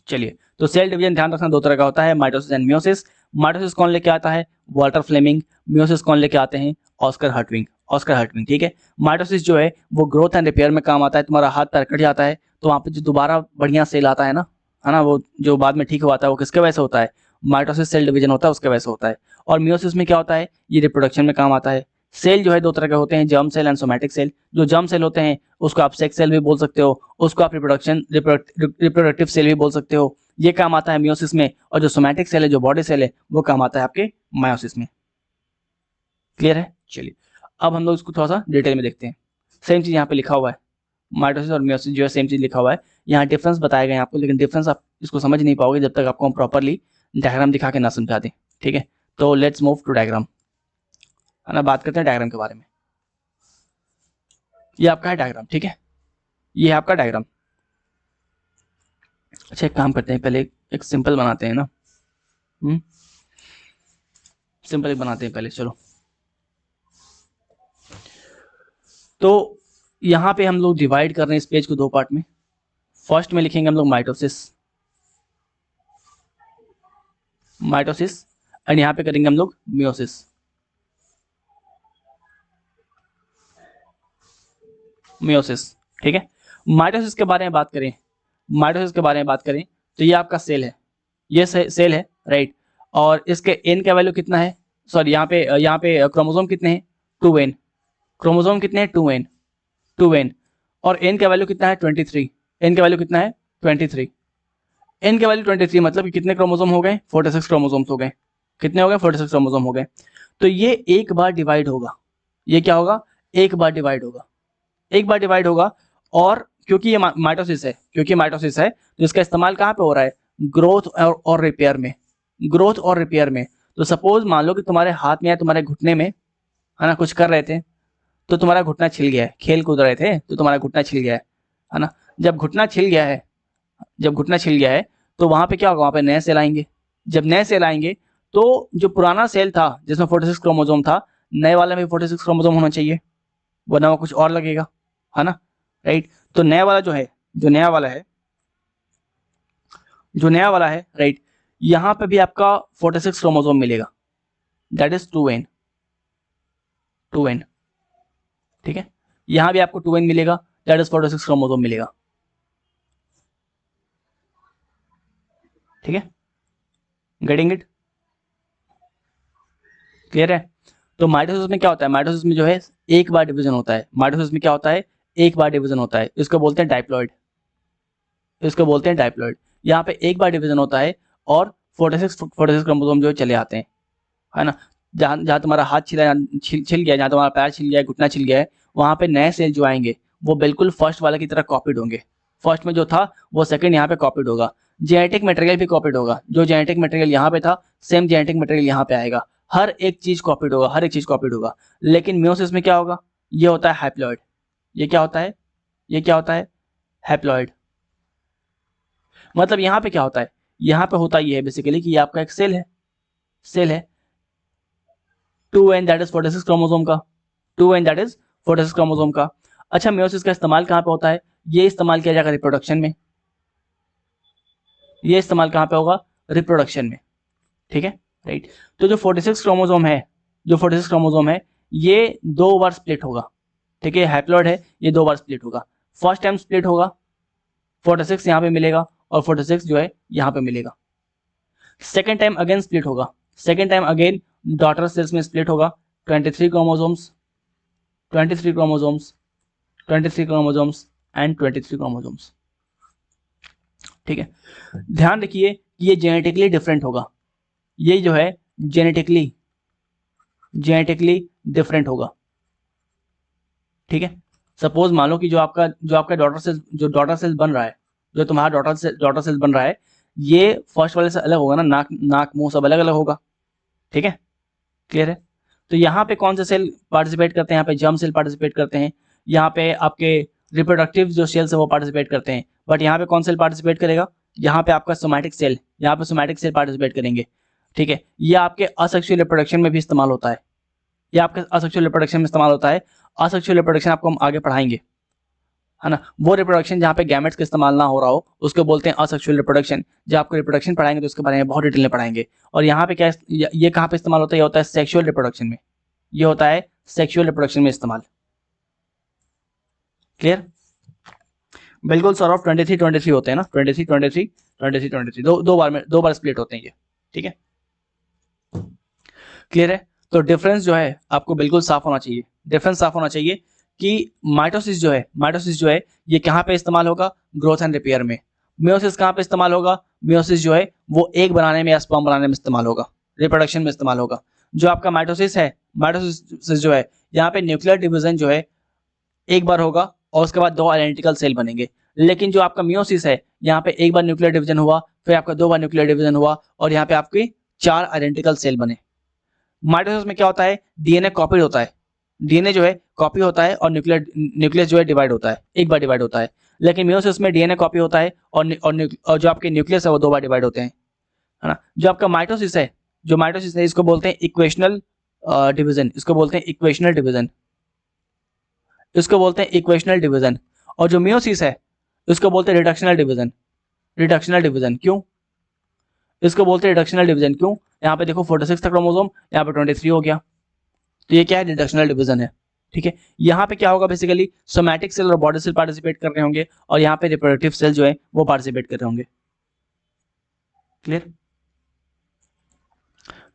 चलिए, तो सेल डिवीजन ध्यान रखना दो तरह का होता है, माइटोसिस एंड मियोसिस। माइटोसिस कौन लेके आता है? Walter Fleming. मियोसिस कौन लेके आते हैं? ऑस्कर हर्टविग। ऑस्कर हर्टविग, ठीक है। माइटोसिस जो है वो ग्रोथ एंड रिपेयर में काम आता है। तुम्हारा हाथ पैर कट जाता है तो वहाँ पे जो दोबारा बढ़िया सेल आता है ना, वो जो बाद में ठीक हुआ वो किसके वजह से होता है? माइटोसिस सेल डिवीजन होता है, उसके वजह से होता है। और मियोसिस में क्या होता है? ये रिप्रोडक्शन में काम आता है। सेल जो है दो तरह के होते हैं, germ cell and somatic cell. जो जर्म सेल होते हैं उसको आप सेक्स सेल भी बोल सकते हो, उसको आप रिप्रोडक्टिव सेल भी बोल सकते हो। ये काम आता है मियोसिस में। और जो सोमैटिक सेल है, जो बॉडी सेल है, वो काम आता है आपके मायोसिस में। क्लियर है? चलिए, अब हम लोग इसको थोड़ा सा डिटेल में देखते हैं। सेम चीज यहाँ पे लिखा हुआ है, माइटोसिस और मियोसिस जो है सेम चीज लिखा हुआ है। यहाँ डिफरेंस बताया गया है आपको, लेकिन डिफरेंस आप इसको समझ नहीं पाओगे जब तक आपको हम प्रॉपरली डायग्राम दिखा के ना समझा दें। ठीक है, तो लेट्स मूव टू डायग्राम, है ना। बात करते हैं डायग्राम के बारे में। ये आपका है डायग्राम, ठीक है, ये है आपका डायग्राम। अच्छा, एक काम करते हैं, पहले एक सिंपल बनाते हैं ना। सिंपल एक बनाते हैं पहले, चलो। तो यहाँ पे हम लोग डिवाइड कर रहे हैं इस पेज को दो पार्ट में। फर्स्ट में लिखेंगे हम लोग माइटोसिस, माइटोसिस, एंड यहाँ पे करेंगे हम लोग मियोसिस, मियोसिस, ठीक है। माइटोसिस के बारे में बात करें, माइटोसिस के बारे में बात करें तो ये आपका सेल है, ये सेल है, राइट। और इसके एन का वैल्यू कितना है? सॉरी, यहाँ पे क्रोमोसोम कितने हैं? 2n। क्रोमोसोम कितने हैं? 2n, 2n। और एन का वैल्यू कितना है? 23। एन का वैल्यू कितना है? 23। एन का वैल्यू 23 मतलब कि कितने क्रोमोसोम हो गए? 46 क्रोमोसोम्स हो गए। कितने हो गए? 46 क्रोमोसोम हो गए। तो ये एक बार डिवाइड होगा, ये क्या होगा? एक बार डिवाइड होगा, एक बार डिवाइड होगा। और क्योंकि ये माइटोसिस है, क्योंकि माइटोसिस है तो इसका इस्तेमाल कहाँ पे हो रहा है? ग्रोथ और रिपेयर में, ग्रोथ और रिपेयर में। तो सपोज मान लो कि तुम्हारे हाथ में या तुम्हारे घुटने में, है ना, कुछ कर रहे थे तो तुम्हारा घुटना छिल गया है, खेल कूद रहे थे तो तुम्हारा घुटना छिल गया है ना। जब घुटना छिल गया है, जब घुटना छिल गया है तो वहां पे क्या होगा? वहां पे नए सेल आएंगे। जब नए सेल आएंगे तो जो पुराना सेल था जिसमें 46 क्रोमोसोम था, नए वाले में 46 क्रोमोसोम होना चाहिए, वरना वो कुछ और लगेगा, है ना, राइट। तो नया वाला जो है, जो नया वाला है, जो नया वाला है, राइट, यहां पे भी आपका 46 क्रोमोसोम मिलेगा, दैट इज 2n, 2n, ठीक है। यहां भी आपको 2n मिलेगा, दैट इज 46 क्रोमोसोम मिलेगा, ठीक है। Getting it? क्लियर है? तो माइटोसिस में क्या होता है? माइटोसिस में जो है एक बार डिवीजन होता है। माइटोसिस में क्या होता है? एक बार डिवीजन होता है, इसको बोलते हैं डाइप्लॉइड, इसको बोलते हैं डाइप्लॉइड। यहाँ पे एक बार डिवीजन होता है और 46 क्रोमोसोम जो चले आते हैं, है ना। जहाँ तुम्हारा हाथ छिल गया, जहाँ तुम्हारा पैर छिल गया है, घुटना छिल गया है, वहाँ पे नए सेल जो आएंगे वो बिल्कुल फर्स्ट वाले की तरह कॉपीड होंगे। फर्स्ट में जो था वो सेकंड यहाँ पे कॉपीड होगा। जेनेटिक मटेरियल भी कॉपीड होगा, जो जेनेटिक मटेरियल यहाँ पे था सेम जेनेटिक मटेरियल यहाँ पे आएगा। हर एक चीज कॉपीड होगा, हर एक चीज कॉपीड होगा। लेकिन मियोसिस में क्या होगा? ये होता है हैप्लॉइड। ये क्या होता है? ये क्या होता है? हैप्लॉइड। मतलब यहाँ पे क्या होता है? यहाँ पे होता ये है बेसिकली कि ये आपका एक सेल है, सेल है 2n दैट इज 46 क्रोमोसोम का, 2n दैट इज 46 क्रोमोसोम का। अच्छा, मियोसिस का इस्तेमाल कहाँ पे होता है? ये इस्तेमाल किया जाएगा रिप्रोडक्शन में, ये इस्तेमाल कहाँ पे होगा? रिप्रोडक्शन में, ठीक है, राइट। तो जो 46 क्रोमोसोम है, जो 46 क्रोमोसोम है, ये दो बार स्प्लिट होगा, ठीक है। हैप्लॉइड है, ये दो बार स्प्लिट होगा। फर्स्ट टाइम स्प्लिट होगा, 46 यहाँ पे मिलेगा और 46 जो है यहाँ पे मिलेगा। सेकेंड टाइम अगेन स्प्लिट होगा, second time again daughter cells में स्प्लिट होगा, 23 chromosomes, 23 chromosomes, 23 chromosomes and 23 chromosomes, ठीक है। ध्यान रखिए कि ये जेनेटिकली डिफरेंट होगा, ये जो है जेनेटिकली डिफरेंट होगा, ठीक है। सपोज मान लो कि जो आपका डॉटर सेल बन रहा है, जो तुम्हारा डॉटर सेल बन रहा है, ये फर्स्ट वाले से अलग होगा ना, नाक मुंह सब अलग अलग होगा, ठीक है, क्लियर है। तो यहाँ पे कौन से सेल पार्टिसिपेट करते हैं? यहाँ पे जर्म सेल पार्टिसिपेट करते हैं। यहाँ पे आपके रिप्रोडक्टिव जो सेल्स है वो पार्टिसिपेट करते हैं, बट यहाँ पे कौन सेल पार्टिसिपेट करेगा, यहाँ पे आपका सोमैटिक सेल, यहाँ पे सोमैटिक सेल पार्टिसिपेट करेंगे, ठीक है। ये आपके असेक्सुअल रिप्रोडक्शन में भी इस्तेमाल होता है, ये आपके असेक्सुअल रिप्रोडक्शन में इस्तेमाल होता है। असेक्सुअल रिप्रोडक्शन आपको हम आगे पढ़ाएंगे, है ना। वो रिप्रोडक्शन जहाँ पे गैमेट्स का इस्तेमाल ना हो रहा हो उसको बोलते हैं असेक्सुअल रिप्रोडक्शन। जब आपको रिप्रोडक्शन पढ़ाएंगे तो उसके बारे में बहुत डिटेल में पढ़ाएंगे। और यहाँ पे क्या ये कहाँ पे इस्तेमाल होता है, ये होता है सेक्सुअल रिप्रोडक्शन में, ये होता है सेक्सुअल रिप्रोडक्शन में इस्तेमाल। क्लियर, बिल्कुल सर। ऑफ 23 होते हैं ना, 23 दो बार स्प्लिट होते हैं ये, ठीक है। क्लियर है। तो डिफरेंस जो है आपको बिल्कुल साफ होना चाहिए, डिफरेंस साफ होना चाहिए कि माइटोसिस जो है ये कहाँ पे इस्तेमाल होगा, ग्रोथ एंड रिपेयर में। मियोसिस कहाँ पे इस्तेमाल होगा, मियोसिस जो है वो एग बनाने में या स्पर्म बनाने में इस्तेमाल होगा, रिप्रोडक्शन में इस्तेमाल होगा। जो आपका माइटोसिस है, माइटोसिस जो है यहाँ पे न्यूक्लियर डिवीजन जो है एक बार होगा और उसके बाद 2 आइडेंटिकल सेल बनेंगे। लेकिन जो आपका मियोसिस है यहाँ पे एक बार न्यूक्लियर डिवीजन हुआ, फिर आपका 2 बार न्यूक्लियर डिवीजन हुआ और यहाँ पे आपके 4 आइडेंटिकल सेल बने। माइटोसिस में क्या होता है, डीएनए कॉपी होता है, डीएनए जो है कॉपी होता है और न्यूक्लियस जो है डिवाइड होता है, एक बार डिवाइड होता है। लेकिन मियोसिस में डीएनए कॉपी होता है और जो आपके न्यूक्लियस है वो 2 बार डिवाइड होते हैं, है ना। जो आपका माइटोसिस है, इसको बोलते हैं इक्वेशनल डिवीजन, इसको बोलते हैं इक्वेशनल डिवीजन, इसको बोलते हैं इक्वेशनल डिवीजन। और जो मियोसिस है इसको बोलते हैं रिडक्शनल डिवीजन, रिडक्शनल डिवीजन। क्यों इसको बोलते हैं रिडक्शनल डिवीजन, क्यों, यहाँ पे देखो 46 था क्रोमोसोम, यहाँ पे 23 हो गया, तो ये क्या है, रिडक्शनल डिवीजन है, ठीक है। यहाँ पे क्या होगा, बेसिकली सोमैटिक सेल और बॉडी सेल पार्टिसिपेट कर रहे होंगे और यहाँ पे रिप्रोडक्टिव सेल जो है वो पार्टिसिपेट कर रहे होंगे। क्लियर,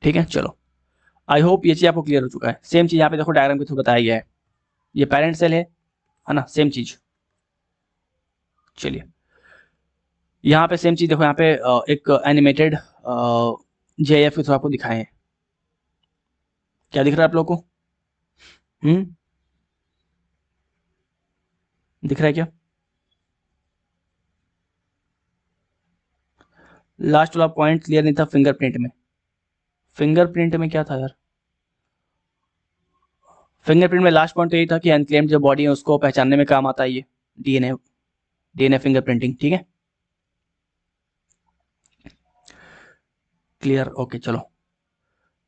ठीक है। चलो, आई होप ये चीज आपको क्लियर हो चुका है। सेम चीज यहाँ पे देखो डायग्राम के थ्रू बताया गया है, ये पेरेंट सेल है ना, सेम चीज। चलिए, यहाँ पे सेम चीज देखो, यहाँ पे एक एनिमेटेड जेएफ के थ्रू आपको दिखाए हैं। क्या दिख रहा है आप लोगों को, दिख रहा है क्या? लास्ट वाला पॉइंट क्लियर नहीं था फिंगरप्रिंट में, फिंगरप्रिंट में क्या था यार, फिंगरप्रिंट में लास्ट पॉइंट तो यही था कि अनक्लेम्ड जो बॉडी है उसको पहचानने में काम आता है ये डीएनए फिंगरप्रिंटिंग, ठीक है। Clear, okay. चलो,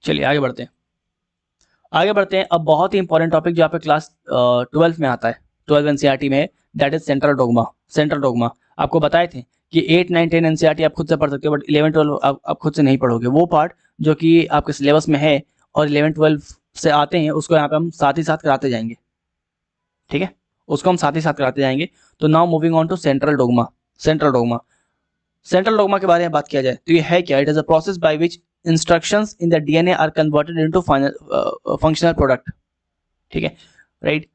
चलिए आगे बढ़ते हैं। अब बहुत ही इंपॉर्टेंट टॉपिक जो आप क्लास 12 में आता है, 12 एनसीईआरटी में है, that is central dogma. Central dogma आपको बताए थे कि 8, 9, 10 एनसीईआरटी आप खुद से पढ़ सकते हो, बट 11, 12 आप खुद से नहीं पढ़ोगे। वो पार्ट जो कि आपके सिलेबस में है और 11, 12 से आते हैं उसको यहाँ पे हम साथ ही साथ कराते जाएंगे, ठीक है, उसको हम साथ ही साथ कराते जाएंगे। तो now moving on to central dogma. Central dogma के बारे में बात किया जाए तो ये है क्या, it is a process by which instructions in the DNA are converted into functional product, ठीक है, right.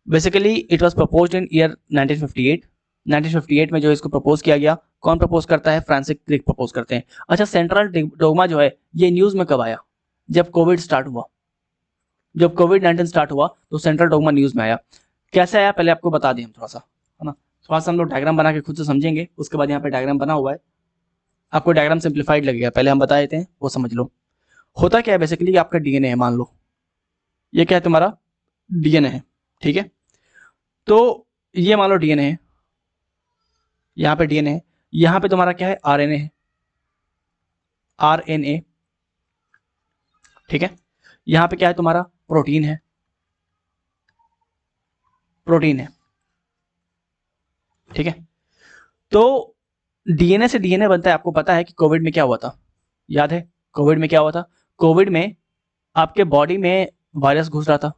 Basically it was proposed in year 1958 में जो इसको प्रपोज किया गया, कौन प्रपोज करता है, फ्रांसिस क्रिक प्रपोज करते हैं। अच्छा, सेंट्रल डोग्मा जो है ये न्यूज में कब आया, जब कोविड स्टार्ट हुआ, जब कोविड-19 स्टार्ट हुआ तो सेंट्रल डोग्मा न्यूज में आया। कैसे आया पहले आपको बता दें हम थोड़ा सा, है ना। थोड़ा सा हम लोग डायग्राम बना के खुद से समझेंगे, उसके बाद यहाँ पे डायग्राम बना हुआ है, आपको डायग्राम सिंप्लीफाइड लगेगा, पहले हम बता देते हैं वो समझ लो। होता क्या है बेसिकली, आपका डीएनए है, मान लो ये क्या है, तुम्हारा डीएनए है, ठीक है। तो ये मान लो डीएनए है, यहाँ पे डीएनए है, यहाँ पे तुम्हारा क्या है, आरएनए है, आरएनए, ठीक है। यहाँ पे क्या है तुम्हारा, प्रोटीन है, प्रोटीन है, ठीक है। तो डीएनए से डीएनए बनता है। आपको पता है कि कोविड में क्या हुआ था, याद है कोविड में क्या हुआ था, कोविड में आपके बॉडी में वायरस घुस रहा था,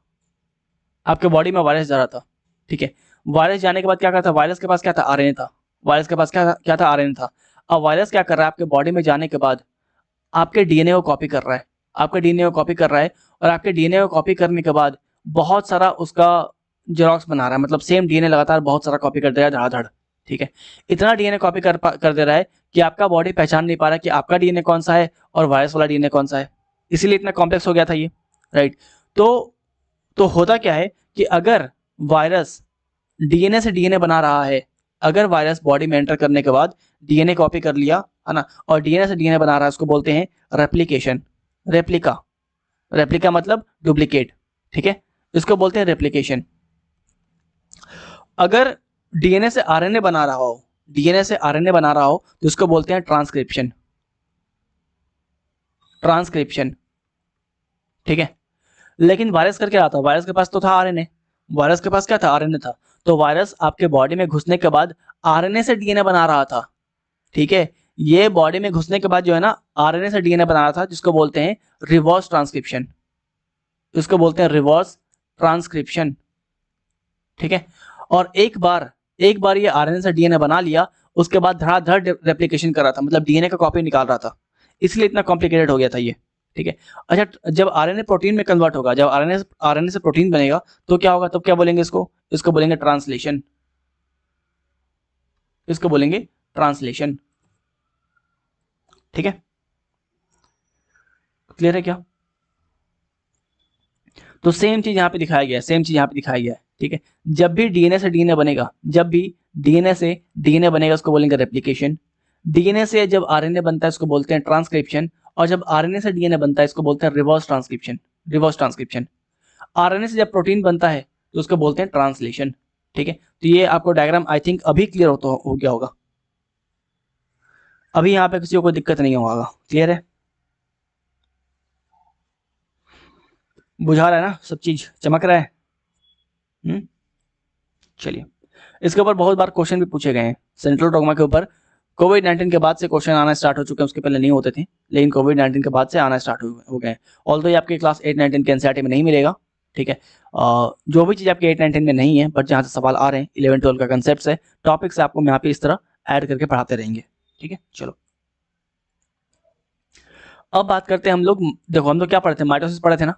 आपके बॉडी में वायरस जा रहा था, ठीक है। वायरस जाने के बाद क्या करता, वायरस के पास क्या था, आरएनए था, वायरस के पास क्या था, आरएनए था। अब वायरस क्या कर रहा है, आपके बॉडी में जाने के बाद आपके डीएनए को कॉपी कर रहा है, आपके डीएनए को कॉपी कर रहा है, और आपके डीएनए को कॉपी करने के बाद बहुत सारा उसका जेरॉक्स बना रहा है, मतलब सेम डीएनए लगातार बहुत सारा कॉपी कर दे रहा है धड़ाधड़, ठीक है। इतना डीएनए कॉपी कर दे रहा है कि आपका बॉडी पहचान नहीं पा रहा कि आपका डीएनए कौन सा है और वायरस वाला डीएनए कौन सा है, इसीलिए इतना कॉम्प्लेक्स हो गया था ये, राइट। तो होता क्या है कि अगर वायरस डीएनए से डीएनए बना रहा है, अगर वायरस बॉडी में एंटर करने के बाद डीएनए कॉपी कर लिया, है ना, और डीएनए से डीएनए बना रहा है, उसको बोलते हैं रेप्लिकेशन, रेप्लिका, रेप्लिका मतलब डुप्लीकेट, ठीक है, इसको बोलते हैं रेप्लिकेशन, अगर डीएनए से आरएनए बना रहा हो, डीएनए से आरएनए बना रहा हो तो इसको बोलते हैं ट्रांसक्रिप्शन, ट्रांसक्रिप्शन, ठीक है। लेकिन वायरस करके आता, वायरस के पास तो था आरएनए, वायरस के पास क्या था, आरएनए था। तो वायरस आपके बॉडी में घुसने के बाद आरएनए से डीएनए बना रहा था, ठीक है। ये बॉडी में घुसने के बाद जो है ना आरएनए से डीएनए बना रहा था, जिसको बोलते हैं रिवर्स ट्रांसक्रिप्शन, इसको बोलते हैं रिवर्स ट्रांसक्रिप्शन, ठीक है। और एक बार ये आरएनए से डीएनए बना लिया, उसके बाद धड़ाधड़ रेप्लिकेशन कर रहा था, मतलब डीएनए का कॉपी निकाल रहा था, इसलिए इतना कॉम्प्लिकेटेड हो गया था ये, ठीक है। अच्छा, जब आरएनए प्रोटीन में कन्वर्ट होगा, जब आरएनए से प्रोटीन बनेगा तो क्या होगा, तब क्या बोलेंगे इसको बोलेंगे ट्रांसलेशन, इसको बोलेंगे ट्रांसलेशन, ठीक है। क्लियर है क्या? तो सेम चीज यहां पे दिखाया गया है, सेम चीज यहां पे दिखाया गया है, ठीक है। जब भी डीएनए से डीएनए बनेगा, जब भी डीएनए से डीएनए बनेगा उसको बोलेंगे रेप्लिकेशन, डीएनए से जब आरएनए बनता है इसको बोलते हैं ट्रांसक्रिप्शन, और जब आरएनए से डीएनए बनता है इसको बोलते हैं reverse transcription, reverse transcription. RNA से जब प्रोटीन बनता है तो उसको बोलते हैं ट्रांसलेशन, ठीक है। तो ये आपको डायग्राम आई थिंक अभी क्लियर हो गया होगा, अभी यहाँ पे किसी को कोई दिक्कत नहीं होगा, क्लियर है? बुझा रहा है ना, सब चीज चमक रहा है। चलिए, इसके ऊपर बहुत बार क्वेश्चन भी पूछे गए हैं, सेंट्रल डॉगमा के ऊपर कोविड-19 के बाद से क्वेश्चन आना स्टार्ट हो चुके हैं, उसके पहले नहीं होते थे, लेकिन कोविड-19 के बाद से आना स्टार्ट हो गए हैं। ऑल्दो ये आपके क्लास 8-9-10 के एनसीईआरटी में नहीं मिलेगा, ठीक है। जो भी चीज़ आपके 8-9-10 में नहीं है, बट जहाँ से सवाल आ रहे हैं 11-12 का कंसेप्ट है, टॉपिक्स आपको यहाँ पे इस तरह ऐड करके पढ़ाते रहेंगे, ठीक है। चलो, अब बात करते हैं हम लोग, देखो हम लोग क्या पढ़े थे, माइटोसिस पढ़े थे ना,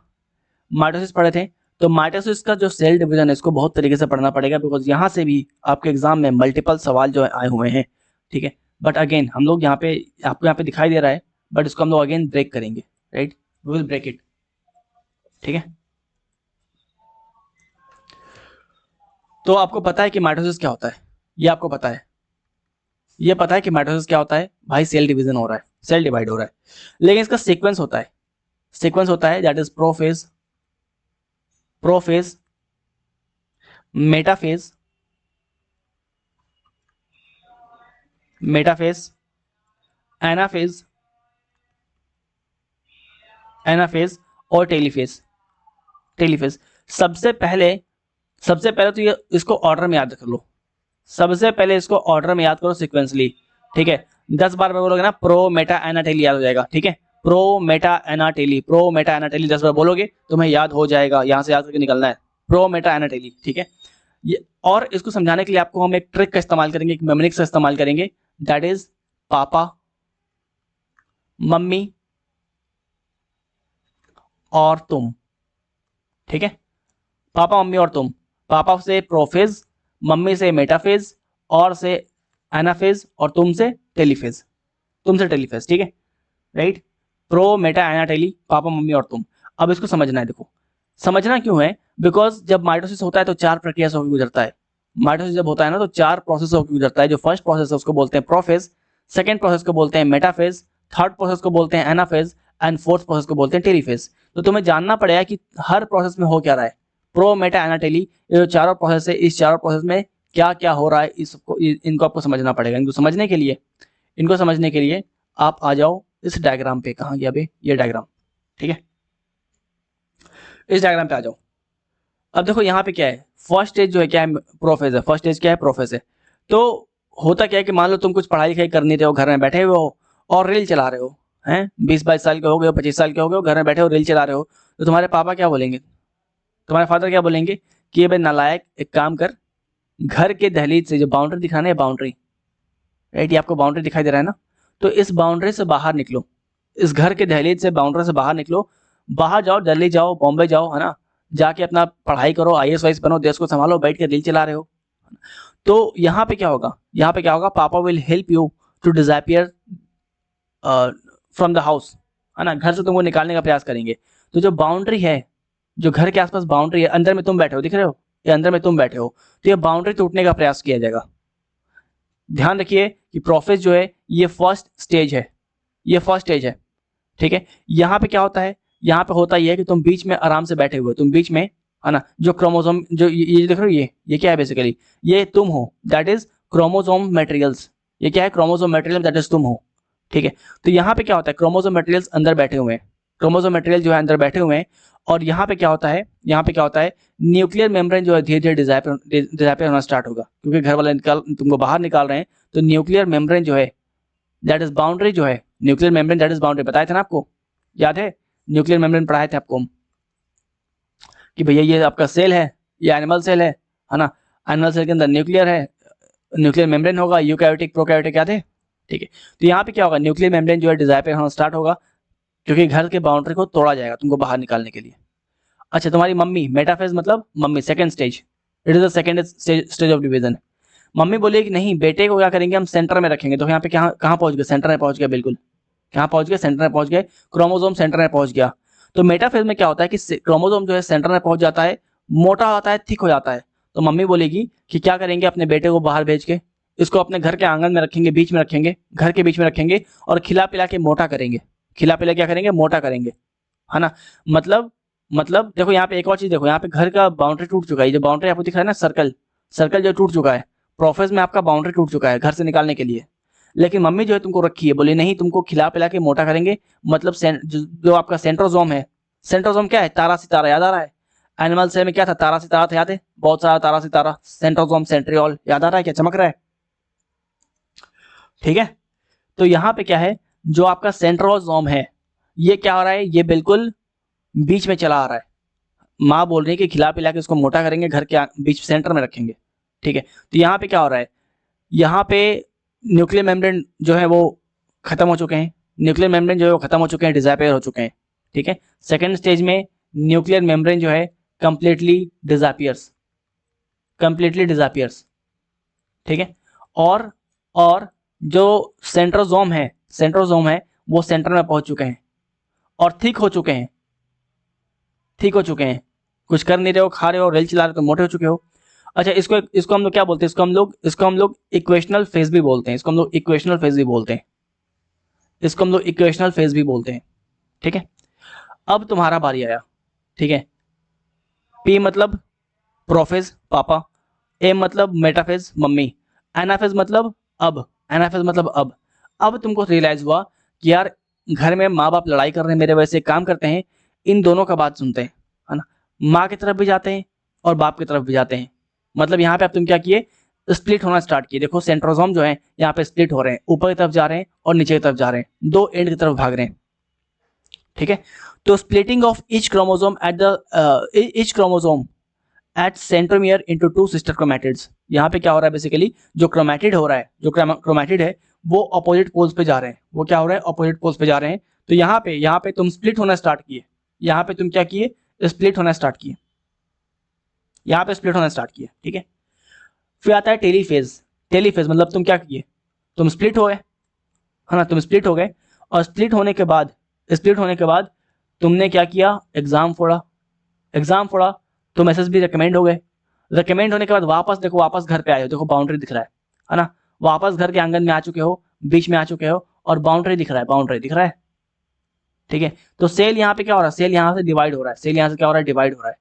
माइटोसिस पढ़े थे। तो माइटोसिस का जो सेल डिवीजन है इसको बहुत तरीके से पढ़ना पड़ेगा, बिकॉज यहाँ से भी आपके एग्जाम में मल्टीपल सवाल जो आए हुए हैं, ठीक है। बट अगेन हम लोग यहाँ पे, आपको यहाँ पे दिखाई दे रहा है, बट इसको हम लोग अगेन ब्रेक करेंगे, right, we will break it, ठीक है। तो आपको पता है कि माइटोसिस क्या होता है, ये आपको पता है, ये पता है कि माइटोसिस क्या होता है भाई, सेल डिवीजन हो रहा है, सेल डिवाइड हो रहा है, लेकिन इसका सीक्वेंस होता है, सीक्वेंस होता है that is prophase, prophase, metaphase, metaphase, anaphase, anaphase और टेलीफेज, टेलीफेज। सबसे पहले तो ये इसको ऑर्डर में याद कर लो, सबसे पहले इसको ऑर्डर में याद करो सिक्वेंसली, ठीक है। 10 बार बोलोगे ना प्रो मेटा एनाटेली याद हो जाएगा, ठीक है। Pro meta ana telo, pro meta एनाटेली 10 बार बोलोगे तुम्हें याद हो जाएगा, यहां से याद करके निकलना है, प्रो मेटा एनाटेली, ठीक है। ये, और इसको समझाने के लिए आपको हम एक ट्रिक का इस्तेमाल करेंगे, एक मेमोनिक्स का इस्तेमाल करेंगे, दैट इज पापा, मम्मी और तुम, ठीक है। पापा, मम्मी और तुम, पापा से प्रोफेज, मम्मी से मेटाफेज, और से एनाफेज, और तुम से टेलीफेज, तुमसे टेलीफेज, ठीक है, right. Pro meta एनाटेली, papa mummy और तुम। अब इसको समझना है, देखो समझना क्यों है, बिकॉज जब माइटोसिस होता है तो 4 प्रक्रिया से होकर गुजरता है, माइटोसिस जब होता है ना तो 4 प्रोसेस होकर गुजरता है। जो फर्स्ट प्रोसेस है उसको बोलते हैं प्रोफेज, सेकंड प्रोसेस को बोलते हैं मेटाफेज, थर्ड प्रोसेस को बोलते हैं एनाफेज, एंड फोर्थ प्रोसेस को बोलते हैं टेलीफेज। तो तुम्हें जानना पड़ेगा कि हर प्रोसेस में हो क्या रहा है, प्रो मेटा एनाटेली, ये जो चारों प्रोसेस है, इस चारों प्रोसेस में क्या क्या हो रहा है, इनको आपको समझना पड़ेगा। इनको समझने के लिए आप आ जाओ इस डायग्राम पे, कहाँ गया बे ये डायग्राम, ठीक है, इस डायग्राम पे आ जाओ। अब देखो यहाँ पे क्या है, फर्स्ट स्टेज जो है क्या है, प्रोफेज है, फर्स्ट स्टेज क्या है, प्रोफेज है। तो होता क्या है कि मान लो तुम कुछ पढ़ाई लिखाई कर नहीं रहे हो, घर में बैठे हुए हो और रील चला रहे हो, हैं 20-22 साल के हो गए हो, 25 साल के हो गए हो, घर में बैठे हो रील चला रहे हो, तो तुम्हारे पापा क्या बोलेंगे, तुम्हारे फादर क्या बोलेंगे कि ये भाई नालायक, एक काम कर, घर के दहलीज से जो बाउंड्री दिखाना है, बाउंड्री, राइट, ये आपको बाउंड्री दिखाई दे रहा है ना, तो इस बाउंड्री से बाहर निकलो, इस घर के दहलीज से बाउंड्री से बाहर निकलो, बाहर जाओ, दिल्ली जाओ, बॉम्बे जाओ, है ना, जाके अपना पढ़ाई करो, आईएएस वाईएस बनो, देश को संभालो, बैठ के रील चला रहे हो। तो यहाँ पे क्या होगा, papa will help you to disappear from the house, है ना, घर से तुमको निकालने का प्रयास करेंगे। तो जो बाउंड्री है, जो घर के आसपास बाउंड्री है, अंदर में तुम बैठे हो, दिख रहे हो, ये अंदर में तुम बैठे हो, तो ये बाउंड्री टूटने का प्रयास किया जाएगा। ध्यान रखिए कि प्रोफेज जो है ये फर्स्ट स्टेज है, ये फर्स्ट स्टेज है, ठीक है। यहाँ पे क्या होता है, यहाँ पे होता यह है कि तुम बीच में आराम से बैठे हुए, तुम बीच में है ना। जो क्रोमोसोम जो ये देख रहे हो, ये क्या है बेसिकली, ये तुम हो, दैट इज क्रोमोसोम मटेरियल्स। ये क्या है, क्रोमोसोम मटेरियल, दैट इज तुम हो, ठीक है। तो यहाँ पे क्या होता है, क्रोमोसोम मटेरियल्स अंदर बैठे हुए हैं, क्रोमोसोम मटेरियल जो है अंदर बैठे हुए हैं। और यहाँ पे क्या होता है, यहाँ पे क्या होता है, न्यूक्लियर मेम्ब्रेन जो है धीरे धीरे डिसैपियर होना स्टार्ट होगा, क्योंकि घर वाले तुमको बाहर निकाल रहे हैं। तो न्यूक्लियर मेम्ब्रेन जो है, दैट इज बाउंड्री जो है, nuclear membrane that is boundary, बताया था ना आपको, याद है, न्यूक्लियर मेम्ब्रेन पढ़ाए थे आपको कि भैया ये आपका सेल है, ये एनिमल सेल है ना। एनिमल सेल के अंदर न्यूक्लियर है, न्यूक्लियर मेम्ब्रेन होगा, यूकैरियोटिक प्रोकैरियोटिक, याद है, ठीक है। तो यहाँ पे क्या होगा, न्यूक्लियर मेम्ब्रेन जो है डिसैपियर होना स्टार्ट होगा, क्योंकि घर के बाउंड्री को तोड़ा जाएगा तुमको बाहर निकालने के लिए। अच्छा, तुम्हारी मम्मी, मेटाफेज मतलब mummy, second stage, it is the second stage of division. Mummy बोली कि नहीं, बेटे को क्या करेंगे हम सेंटर में रखेंगे। तो यहाँ पे कहाँ पहुंच गए, सेंटर में पहुंच गया, बिल्कुल कहाँ पहुंच गए, सेंटर में पहुंच गए, क्रोमोसोम सेंटर में पहुंच गया। तो मेटाफेज में क्या होता है कि क्रोमोसोम जो है सेंटर में पहुंच जाता है, मोटा होता है, थिक हो जाता है। तो मम्मी बोलेगी कि क्या करेंगे, अपने बेटे को बाहर भेज के इसको अपने घर के आंगन में रखेंगे, बीच में रखेंगे, घर के बीच में रखेंगे, और खिला पिला के मोटा करेंगे, खिला पिला क्या करेंगे, मोटा करेंगे, है ना। मतलब देखो यहाँ पे एक और चीज देखो, यहाँ पे घर का बाउंड्री टूट चुका है, जो बाउंड्री आपको दिख रहा है ना, सर्कल, सर्कल जो टूट चुका है, प्रोफेज में आपका बाउंड्री टूट चुका है घर से निकालने के लिए। लेकिन मम्मी जो है तुमको रखी है, बोली नहीं, तुमको खिला पिला के मोटा करेंगे। मतलब जो आपका सेंट्रोजोम है, सेंट्रोजोम क्या है, तारा सितारा, याद आ रहा है, एनिमल सेल में क्या था, तारा सितारा था, याद है, बहुत सारा तारा सितारा, सेंट्रोजोम, सेंट्रियोल, याद आ रहा है, क्या चमक रहा है, ठीक है। तो यहाँ पे क्या है, जो आपका सेंट्रोजोम है, ये क्या हो रहा है, ये बिल्कुल बीच में चला आ रहा है। माँ बोल रही है कि खिला पिला के इसको मोटा करेंगे, घर के बीच सेंटर में रखेंगे, ठीक है। तो यहाँ पे क्या हो रहा है, यहाँ पे न्यूक्लियर मेम्ब्रेन जो है वो खत्म हो चुके हैं, न्यूक्लियर मेम्ब्रेन जो है वो खत्म हो चुके हैं, डिसैपियर हो चुके हैं, ठीक है। सेकंड स्टेज में न्यूक्लियर मेम्ब्रेन जो है कंप्लीटली डिसैपियर्स, कंप्लीटली डिसैपियर्स, ठीक है। और जो सेंट्रोजोम है, सेंट्रोजोम है वो सेंटर में पहुंच चुके हैं और थिक हो चुके हैं, ठीक हो चुके हैं, कुछ कर नहीं रहे हो, खा रहे हो, रेल चला रहे हो तो मोटे हो चुके हो। अच्छा, इसको हम लोग क्या बोलते हैं, इसको हम लोग इक्वेशनल फेज भी बोलते हैं, इसको हम लोग इक्वेशनल फेज भी बोलते हैं, इसको हम लोग इक्वेशनल फेज भी बोलते हैं, ठीक है। अब तुम्हारा बारी आया, ठीक है। पी मतलब प्रोफेज, पापा, एम मतलब मेटाफेज, मम्मी, एनाफेज मतलब अब, एनाफेज मतलब अब तुमको रियलाइज हुआ कि यार घर में माँ बाप लड़ाई कर रहे हैं, मेरे वजह से काम करते हैं, इन दोनों का बात सुनते हैं, है ना, माँ की तरफ भी जाते हैं और बाप की तरफ भी जाते हैं। मतलब यहाँ पे अब तुम क्या किए, स्प्लिट होना स्टार्ट किए। देखो सेंट्रोसोम जो है यहाँ पे स्प्लिट हो रहे हैं, ऊपर की तरफ जा रहे हैं और नीचे की तरफ जा रहे हैं, दो एंड की तरफ भाग रहे हैं, ठीक है। तो splitting of each chromosome at centromere into two sister chromatids. यहाँ पे क्या हो रहा है, बेसिकली जो क्रोमैटिड हो रहा है, जो क्रोमैटिड है वो अपोजिट पोल्स पे जा रहे हैं, वो क्या हो रहा है, अपोजिट पोल्स पे जा रहे हैं। तो यहाँ पे तुम स्प्लिट होना स्टार्ट किए, यहाँ पे तुम क्या किए, स्प्लिट होना स्टार्ट किए, यहाँ पे स्प्लिट होना स्टार्ट किए, ठीक है। फिर आता है टेलीफेज, टेलीफेज मतलब तुम क्या किए, तुम स्प्लिट हो गए, है ना, तुम स्प्लिट हो गए, और स्प्लिट होने के बाद तुमने क्या किया, एग्जाम फोड़ा, एग्जाम फोड़ा, तुम एसएसबी रिकमेंड हो गए, रिकमेंड होने के बाद वापस देखो, वापस घर पे आए हो, देखो बाउंड्री दिख रहा है ना, वापस घर के आंगन में आ चुके हो, बीच में आ चुके हो, और बाउंड्री दिख रहा है, बाउंड्री दिख रहा है, ठीक है। तो सेल यहाँ पे क्या हो रहा है, सेल यहाँ से डिवाइड हो रहा है, सेल यहाँ से क्या हो रहा है, डिवाइड हो रहा है,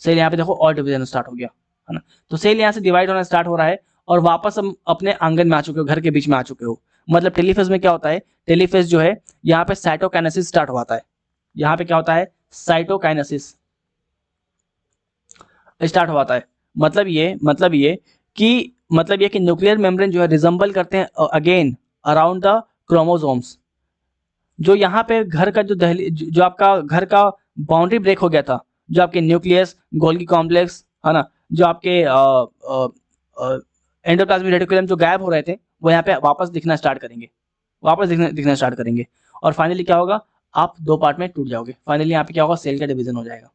सेल यहाँ पे देखो और डिवीजन स्टार्ट हो गया, है ना। तो सेल यहाँ से डिवाइड होना स्टार्ट हो रहा है और वापस हम अपने आंगन में आ चुके हो, घर के बीच में आ चुके हो। मतलब टेलीफेज में क्या होता है, टेलीफेज जो है यहाँ पे साइटोकाइनेसिस स्टार्ट होता है, यहाँ पे क्या होता है, साइटोकाइनेसिस स्टार्ट होता है। मतलब ये कि न्यूक्लियर मेम्ब्रेन जो है रिजेंबल करते हैं अगेन अराउंड द क्रोमोसोम्स। जो यहाँ पे घर का जो आपका घर का बाउंड्री ब्रेक हो गया था, जो आपके न्यूक्लियस, गोल्गी कॉम्प्लेक्स, है ना, जो आपके एंडोप्लाज्मिक रेटिकुलम जो गायब हो रहे थे, वो यहाँ पे वापस दिखना स्टार्ट करेंगे, वापस दिखना स्टार्ट करेंगे, और फाइनली क्या होगा, आप दो पार्ट में टूट जाओगे। फाइनली यहाँ पे क्या होगा, सेल का डिवीजन हो जाएगा,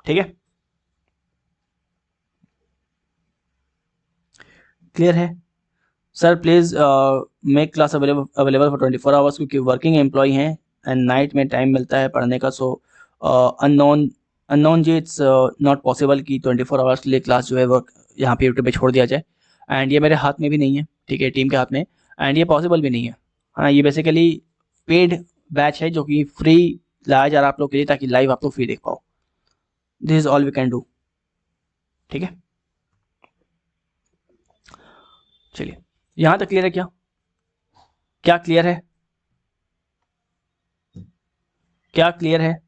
ठीक है, क्लियर है। Sir please make class available for 24 hours, क्योंकि वर्किंग एम्प्लॉय हैं एंड नाइट में टाइम मिलता है पढ़ने का। So unknown ji, it's not possible कि 24 आवर्स के लिए क्लास जो है वो यहाँ पे यूट्यूब पे छोड़ दिया जाए, एंड ये मेरे हाथ में भी नहीं है, ठीक है, टीम के हाथ में, एंड ये पॉसिबल भी नहीं है। हाँ, ये बेसिकली पेड बैच है जो कि फ्री लाया जा रहा है आप लोग के लिए, ताकि लाइव आप लोग फ्री देख पाओ, this is all we can do. ठीक है, चलिए यहां तक क्लियर है क्या? क्या क्लियर है? क्या क्लियर है?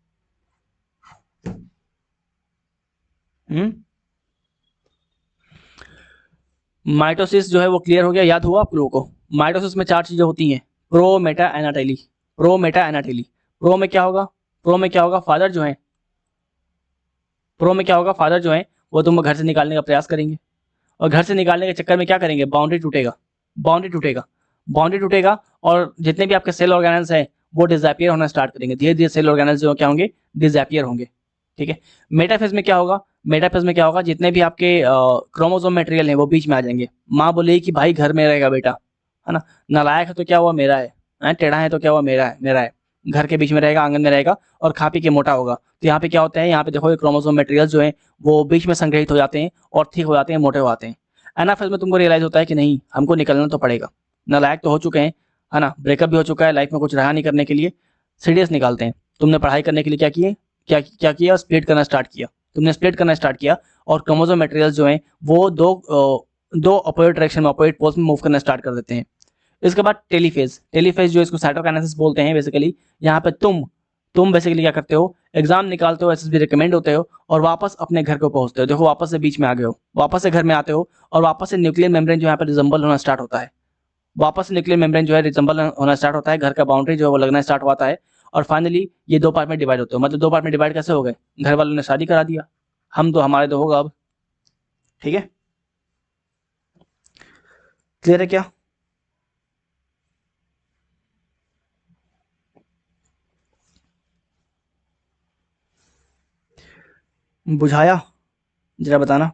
माइटोसिस जो है वो क्लियर हो गया, याद हुआ आप लोगों को? माइटोसिस में 4 चीजें होती हैं, pro, meta, ana telo. Pro, meta, ana telo. Pro में क्या होगा? प्रो में क्या होगा? फादर जो है, प्रो में क्या होगा? फादर जो है वो तुम घर से निकालने का प्रयास करेंगे, और घर से निकालने के चक्कर में क्या करेंगे? बाउंड्री टूटेगा, बाउंड्री टूटेगा, बाउंड्री टूटेगा, और जितने भी आपके सेल ऑर्गेनल्स हैं वो डिसअपियर होना स्टार्ट करेंगे। धीरे धीरे सेल ऑर्गेनल्स जो क्या होंगे? डिसअपियर होंगे। ठीक है। मेटाफेज में क्या होगा? मेटाफेज में क्या होगा? जितने भी आपके क्रोमोसोम मटेरियल हैं वो बीच में आ जाएंगे। माँ बोलेगी कि भाई घर में रहेगा बेटा, है ना, नालायक है तो क्या हुआ? मेरा है, टेढ़ा है तो क्या हुआ? मेरा है, मेरा है। घर के बीच में रहेगा, आंगन में रहेगा, और खा पी के मोटा होगा। तो यहाँ पे क्या होता है? यहाँ पे देखो ये क्रोमोसोम मटेरियल जो है वो बीच में संग्रहित हो जाते हैं और ठीक हो जाते हैं, मोटे हो जाते हैं। एनाफेज में तुमको रियलाइज होता है कि नहीं, हमको निकलना तो पड़ेगा, नालायक तो हो चुके हैं, है ना, ब्रेकअप भी हो चुका है, लाइफ में कुछ रहा नहीं करने के लिए, सीरियस निकालते हैं। तुमने पढ़ाई करने के लिए क्या किए, क्या किया? स्प्लिट करना स्टार्ट किया। तुमने स्प्लिट करना स्टार्ट किया और क्रोमोसोम मटेरियल्स जो हैं वो दो अपोजिट डायरेक्शन में, अपोजिट पोल्स में मूव करना स्टार्ट कर देते हैं। इसके बाद टेलीफेज, टेलीफेज जो इसको साइटोकाइनेसिस बोलते हैं बेसिकली। यहाँ पे तुम बेसिकली क्या करते हो? एग्जाम निकालते हो, एसएसबी रिकमेंड होते हो, और वापस अपने घर को पहुंचते हो। देखो वापस से बीच में आ गए हो, वापस से घर में आते हो, और वापस से न्यूक्लियर मेम्ब्रेन जो यहाँ पे रिजम्बल होना स्टार्ट होता है। वापस से न्यूक्लियर मेम्ब्रेन जो है रिजम्बल होना स्टार्ट होता है, घर का बाउंड्री जो है वो लगना स्टार्ट होता है, और फाइनली ये 2 पार्ट में डिवाइड होते हो। मतलब 2 पार्ट में डिवाइड कैसे हो गए? घर वालों ने शादी करा दिया, हम तो हमारे तो होगा अब। ठीक है, क्लियर है क्या? बुझाया? जरा बताना।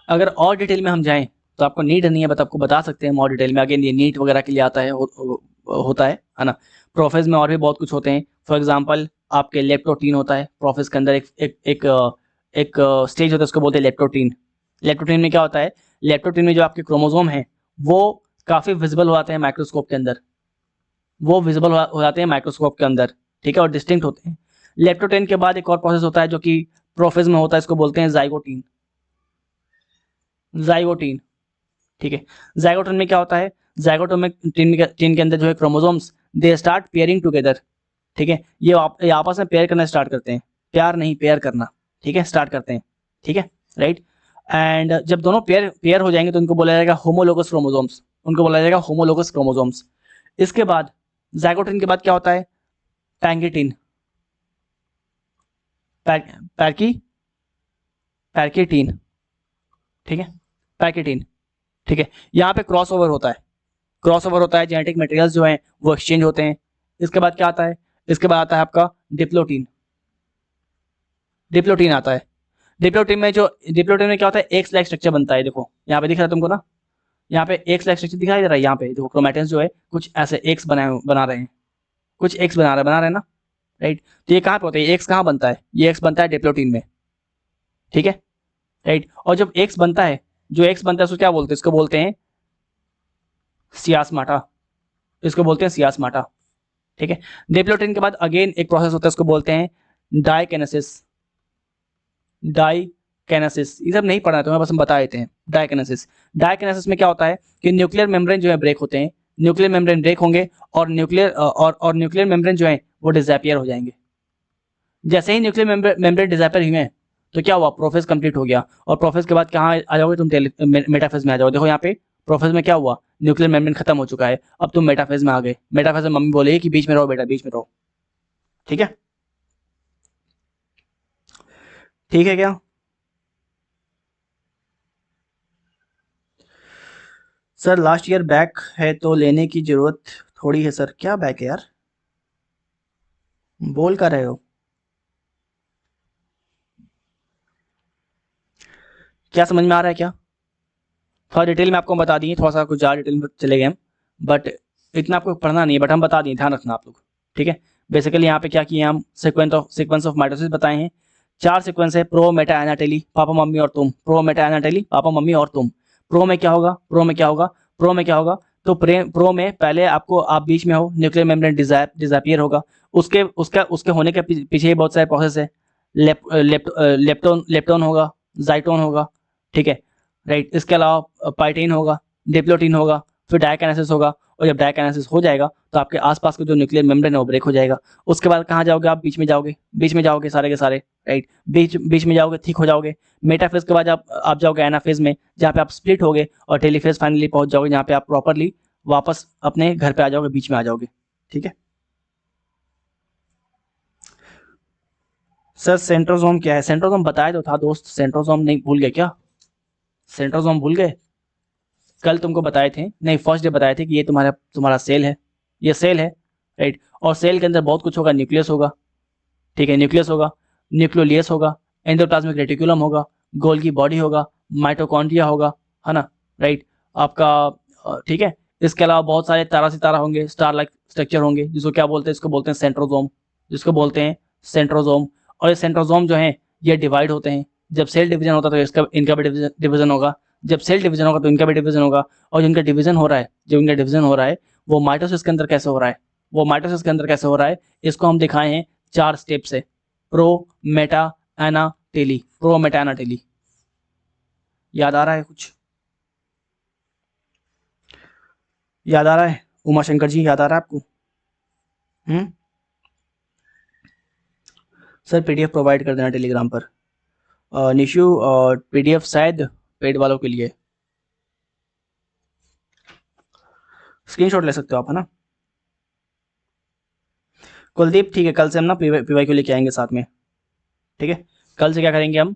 अगर और डिटेल में हम जाएं तो आपको नीड नहीं है, बट आपको बता सकते हैं और डिटेल में। अगेन ये नीट वगैरह के लिए आता है, होता है ना। प्रोफेज में और भी बहुत कुछ होते हैं। फॉर एग्जांपल आपके लेप्टोटीन होता है प्रोफेज के अंदर, एक स्टेज होता है, उसको बोलते हैं लेप्टोटीन। लेप्टोटीन में क्या होता है? लेप्टोटीन में जो आपके क्रोमोसोम है वो काफी विजिबल हो जाते हैं माइक्रोस्कोप के अंदर, वो विजिबल हो जाते हैं माइक्रोस्कोप के अंदर। ठीक है, और डिस्टिंक्ट होते हैं। लेप्टोटीन के बाद एक और प्रोसेस होता है जो कि प्रोफेज में होता है, इसको बोलते हैं जाइगोटीन। जाइगोटीन, ठीक है। जाइगोटीन में क्या होता है? जाइगोटीन में टीन के अंदर जो है chromosomes they start pairing together. ठीक है, ये आपस में पेयर करना स्टार्ट करते हैं, प्यार नहीं, पेयर करना। ठीक है, स्टार्ट करते हैं। ठीक है, राइट। एंड जब दोनों पेयर हो जाएंगे तो उनको बोला जाएगा होमोलोगस क्रोमोसोम्स, उनको बोला जाएगा होमोलोगस क्रोमोसोम्स। इसके बाद जाइगोटीन के बाद क्या होता है? पैंगेटीन, पैर्की पैर्केटीन। ठीक है, पैर्केटीन। ठीक है, यहाँ पे क्रॉस ओवर होता है, क्रॉस ओवर होता है, जेनेटिक मटेरियल्स जो हैं वो एक्सचेंज होते हैं। इसके बाद क्या आता है? इसके बाद आता है आपका डिप्लोटीन। डिप्लोटीन आता है। डिप्लोटीन में क्या होता है? एक्स लाइक स्ट्रक्चर बनता है। देखो यहाँ पे दिख रहा है तुमको ना, यहाँ पे एक्स लाइक स्ट्रक्चर दिखाई दे रहा है। यहाँ पे देखो क्रोमैटिन्स जो है कुछ ऐसे एक्स बना रहे हैं, कुछ एक्स बना रहे हैं ना, राइट। तो ये कहाँ पे होता है? एक्स कहाँ बनता है? ये एक्स बनता है डिप्लोटीन में। ठीक है, राइट। और जब एक्स बनता है, जो एक्स बनता है उसको क्या बोलते हैं? इसको बोलते हैं सियासमाटा, इसको बोलते हैं सियासमाटा। ठीक है, डिप्लोटीन के बाद अगेन एक प्रोसेस होता है, उसको बोलते हैं डाइकेनेसिस। डाइकेनेसिस ये सब नहीं पढ़ना है तुम्हें, बस हम बता देते हैं। डाइकेनेसिस, डाइकेनेसिस में क्या होता है कि न्यूक्लियर मेम्ब्रेन जो है ब्रेक होते हैं, न्यूक्लियर मेम्ब्रेन ब्रेक होंगे, और न्यूक्लियर मेम्ब्रेन जो है वो डिसअपियर हो जाएंगे। जैसे ही न्यूक्लियर मेम्ब्रेन डिसअपियर हुए तो क्या हुआ? प्रोफेज कंप्लीट हो गया, और प्रोफेज के बाद कहाँ आ जाओगे तुम? मेटाफेज में आ जाओगे। देखो यहाँ पे प्रोफेज में क्या हुआ? न्यूक्लियर मेम्ब्रेन खत्म हो चुका है, अब तुम मेटाफेज में आ गए। मेटाफेज में मम्मी बोलेगी कि बीच में रहो बेटा, बीच में रहो। ठीक है, ठीक है क्या? सर लास्ट ईयर बैक है तो लेने की जरूरत थोड़ी है सर। क्या बैक है यार, बोल कर रहे हो? क्या समझ में आ रहा है क्या? थोड़ा डिटेल में आपको बता दिए, थोड़ा सा कुछ ज़्यादा डिटेल में चले गए हम, बट इतना आपको पढ़ना नहीं है, बट हम बता दिए, ध्यान रखना आप लोग। ठीक है, बेसिकली यहाँ पे क्या किए हम? सीक्वेंस ऑफ माइटोसिस बताए हैं। 4 सीक्वेंस है, प्रो, मेटा, एनाटेली, पापा मम्मी और तुम। प्रो, मेटा, एनाटेली, पापा मम्मी और तुम। प्रो में क्या होगा? प्रो में क्या होगा? प्रो में क्या होगा? तो प्रो में पहले आपको, आप बीच में हो, न्यूक्लियर मेम्ब्रेन डिसअपियर होगा। उसके होने के पीछे बहुत सारे प्रोसेस है। लेप्टोन होगा, जाइटोन होगा, ठीक है, राइट। इसके अलावा पाइटीन होगा, डिप्लोटीन होगा, फिर डायकाइनेसिस होगा, और जब डायकाइनेसिस हो जाएगा तो आपके आसपास का जो न्यूक्लियर मेम्ब्रेन है वो ब्रेक हो जाएगा। उसके बाद कहाँ जाओगे आप? बीच में जाओगे सारे के सारे, राइट, बीच में जाओगे, थिक हो जाओगे। मेटाफेज के बाद आप जाओगे एनाफेज में, जहाँ पे आप स्प्लिट होगे, और टेलीफेज फाइनली पहुंच जाओगे, जहाँ पे आप प्रॉपरली वापस अपने घर पे आ जाओगे, बीच में आ जाओगे, ठीक है। सर सेंट्रोसोम क्या है? सेंट्रोसोम बताया तो था दोस्त, सेंट्रोसोम नहीं भूल गए क्या? सेंट्रोसोम भूल गए? कल तुमको बताए थे, नहीं फर्स्ट डे बताए थे कि ये तुम्हारा सेल है, ये सेल है, राइट। और सेल के अंदर बहुत कुछ होगा, न्यूक्लियस होगा, ठीक है, न्यूक्लियस होगा, न्यूक्लियोलियस होगा, एंडोप्लाज्मिक रेटिकुलम होगा, गोल्गी बॉडी होगा, माइटोकॉन्ड्रिया होगा, है ना, राइट, आपका ठीक है। इसके अलावा बहुत सारे तारा सितारा होंगे, स्टार लाइक स्ट्रक्चर होंगे, जिसको क्या बोलते हैं? इसको बोलते हैं सेंट्रोसोम, जिसको बोलते हैं सेंट्रोसोम। और ये सेंट्रोसोम जो है ये डिवाइड होते हैं, जब सेल डिवीजन होता है तो इनका भी डिवीजन होगा, जब सेल डिवीजन होगा तो इनका भी डिवीजन होगा। और जिनका डिवीजन हो रहा है वो माइटोसिस के अंदर कैसे हो रहा है, इसको हम दिखाए हैं 4 स्टेप से, प्रो मेटा एना टेली। याद आ रहा है कुछ? याद आ रहा है उमा शंकर जी, याद आ रहा है आपको? सर पीडीएफ प्रोवाइड कर देना टेलीग्राम पर। निशु पीडीएफ शायद पेड वालों के लिए, स्क्रीनशॉट ले सकते हो आप, है ना। कुलदीप ठीक है, कल से हम ना पीवाईक्यू लेके आएंगे साथ में, ठीक है। कल से क्या करेंगे हम?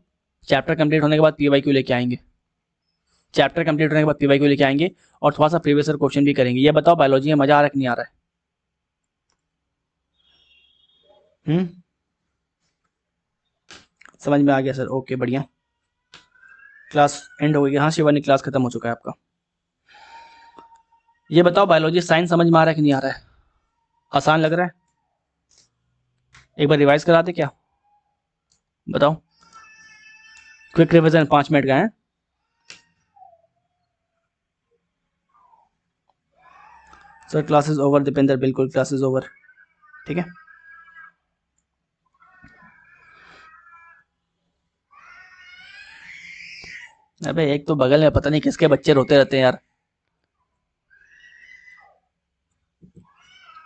चैप्टर कंप्लीट होने के बाद पीवाईक्यू लेके आएंगे, और थोड़ा सा प्रीवियस ईयर क्वेश्चन भी करेंगे। ये बताओ बायोलॉजी में मजा आ रहा है कि नहीं आ रहा है? समझ में आ गया सर, ओके बढ़िया। क्लास एंड हो गई? हाँ शिवानी, क्लास खत्म हो चुका है आपका। ये बताओ बायोलॉजी साइंस समझ में आ रहा है कि नहीं आ रहा है? आसान लग रहा है? एक बार रिवाइज करा दे क्या? बताओ, क्विक रिवीजन 5 मिनट का है। सर क्लासेस ओवर दीपेंद्र, बिल्कुल क्लासेस ओवर, ठीक है। अबे एक तो बगल में पता नहीं किसके बच्चे रोते रहते हैं यार,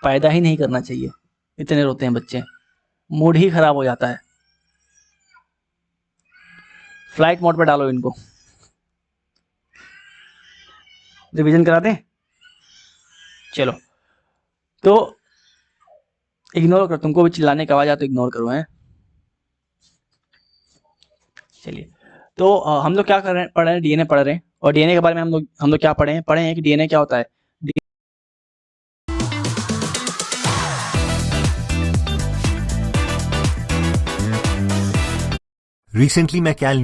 पैदा ही नहीं करना चाहिए, इतने रोते हैं बच्चे, मूड ही खराब हो जाता है। फ्लाइट मोड पे डालो इनको, रिवीजन करा दें। चलो तो इग्नोर करो, तुमको भी चिल्लाने की आवाज आए तो इग्नोर करो, हैं। चलिए तो हम लोग क्या कर रहे हैं, पढ़ रहे हैं, डीएनए पढ़ रहे हैं। और डीएनए के बारे में हम लोग क्या पढ़े हैं कि डीएनए क्या होता है। रिसेंटली मैं क्या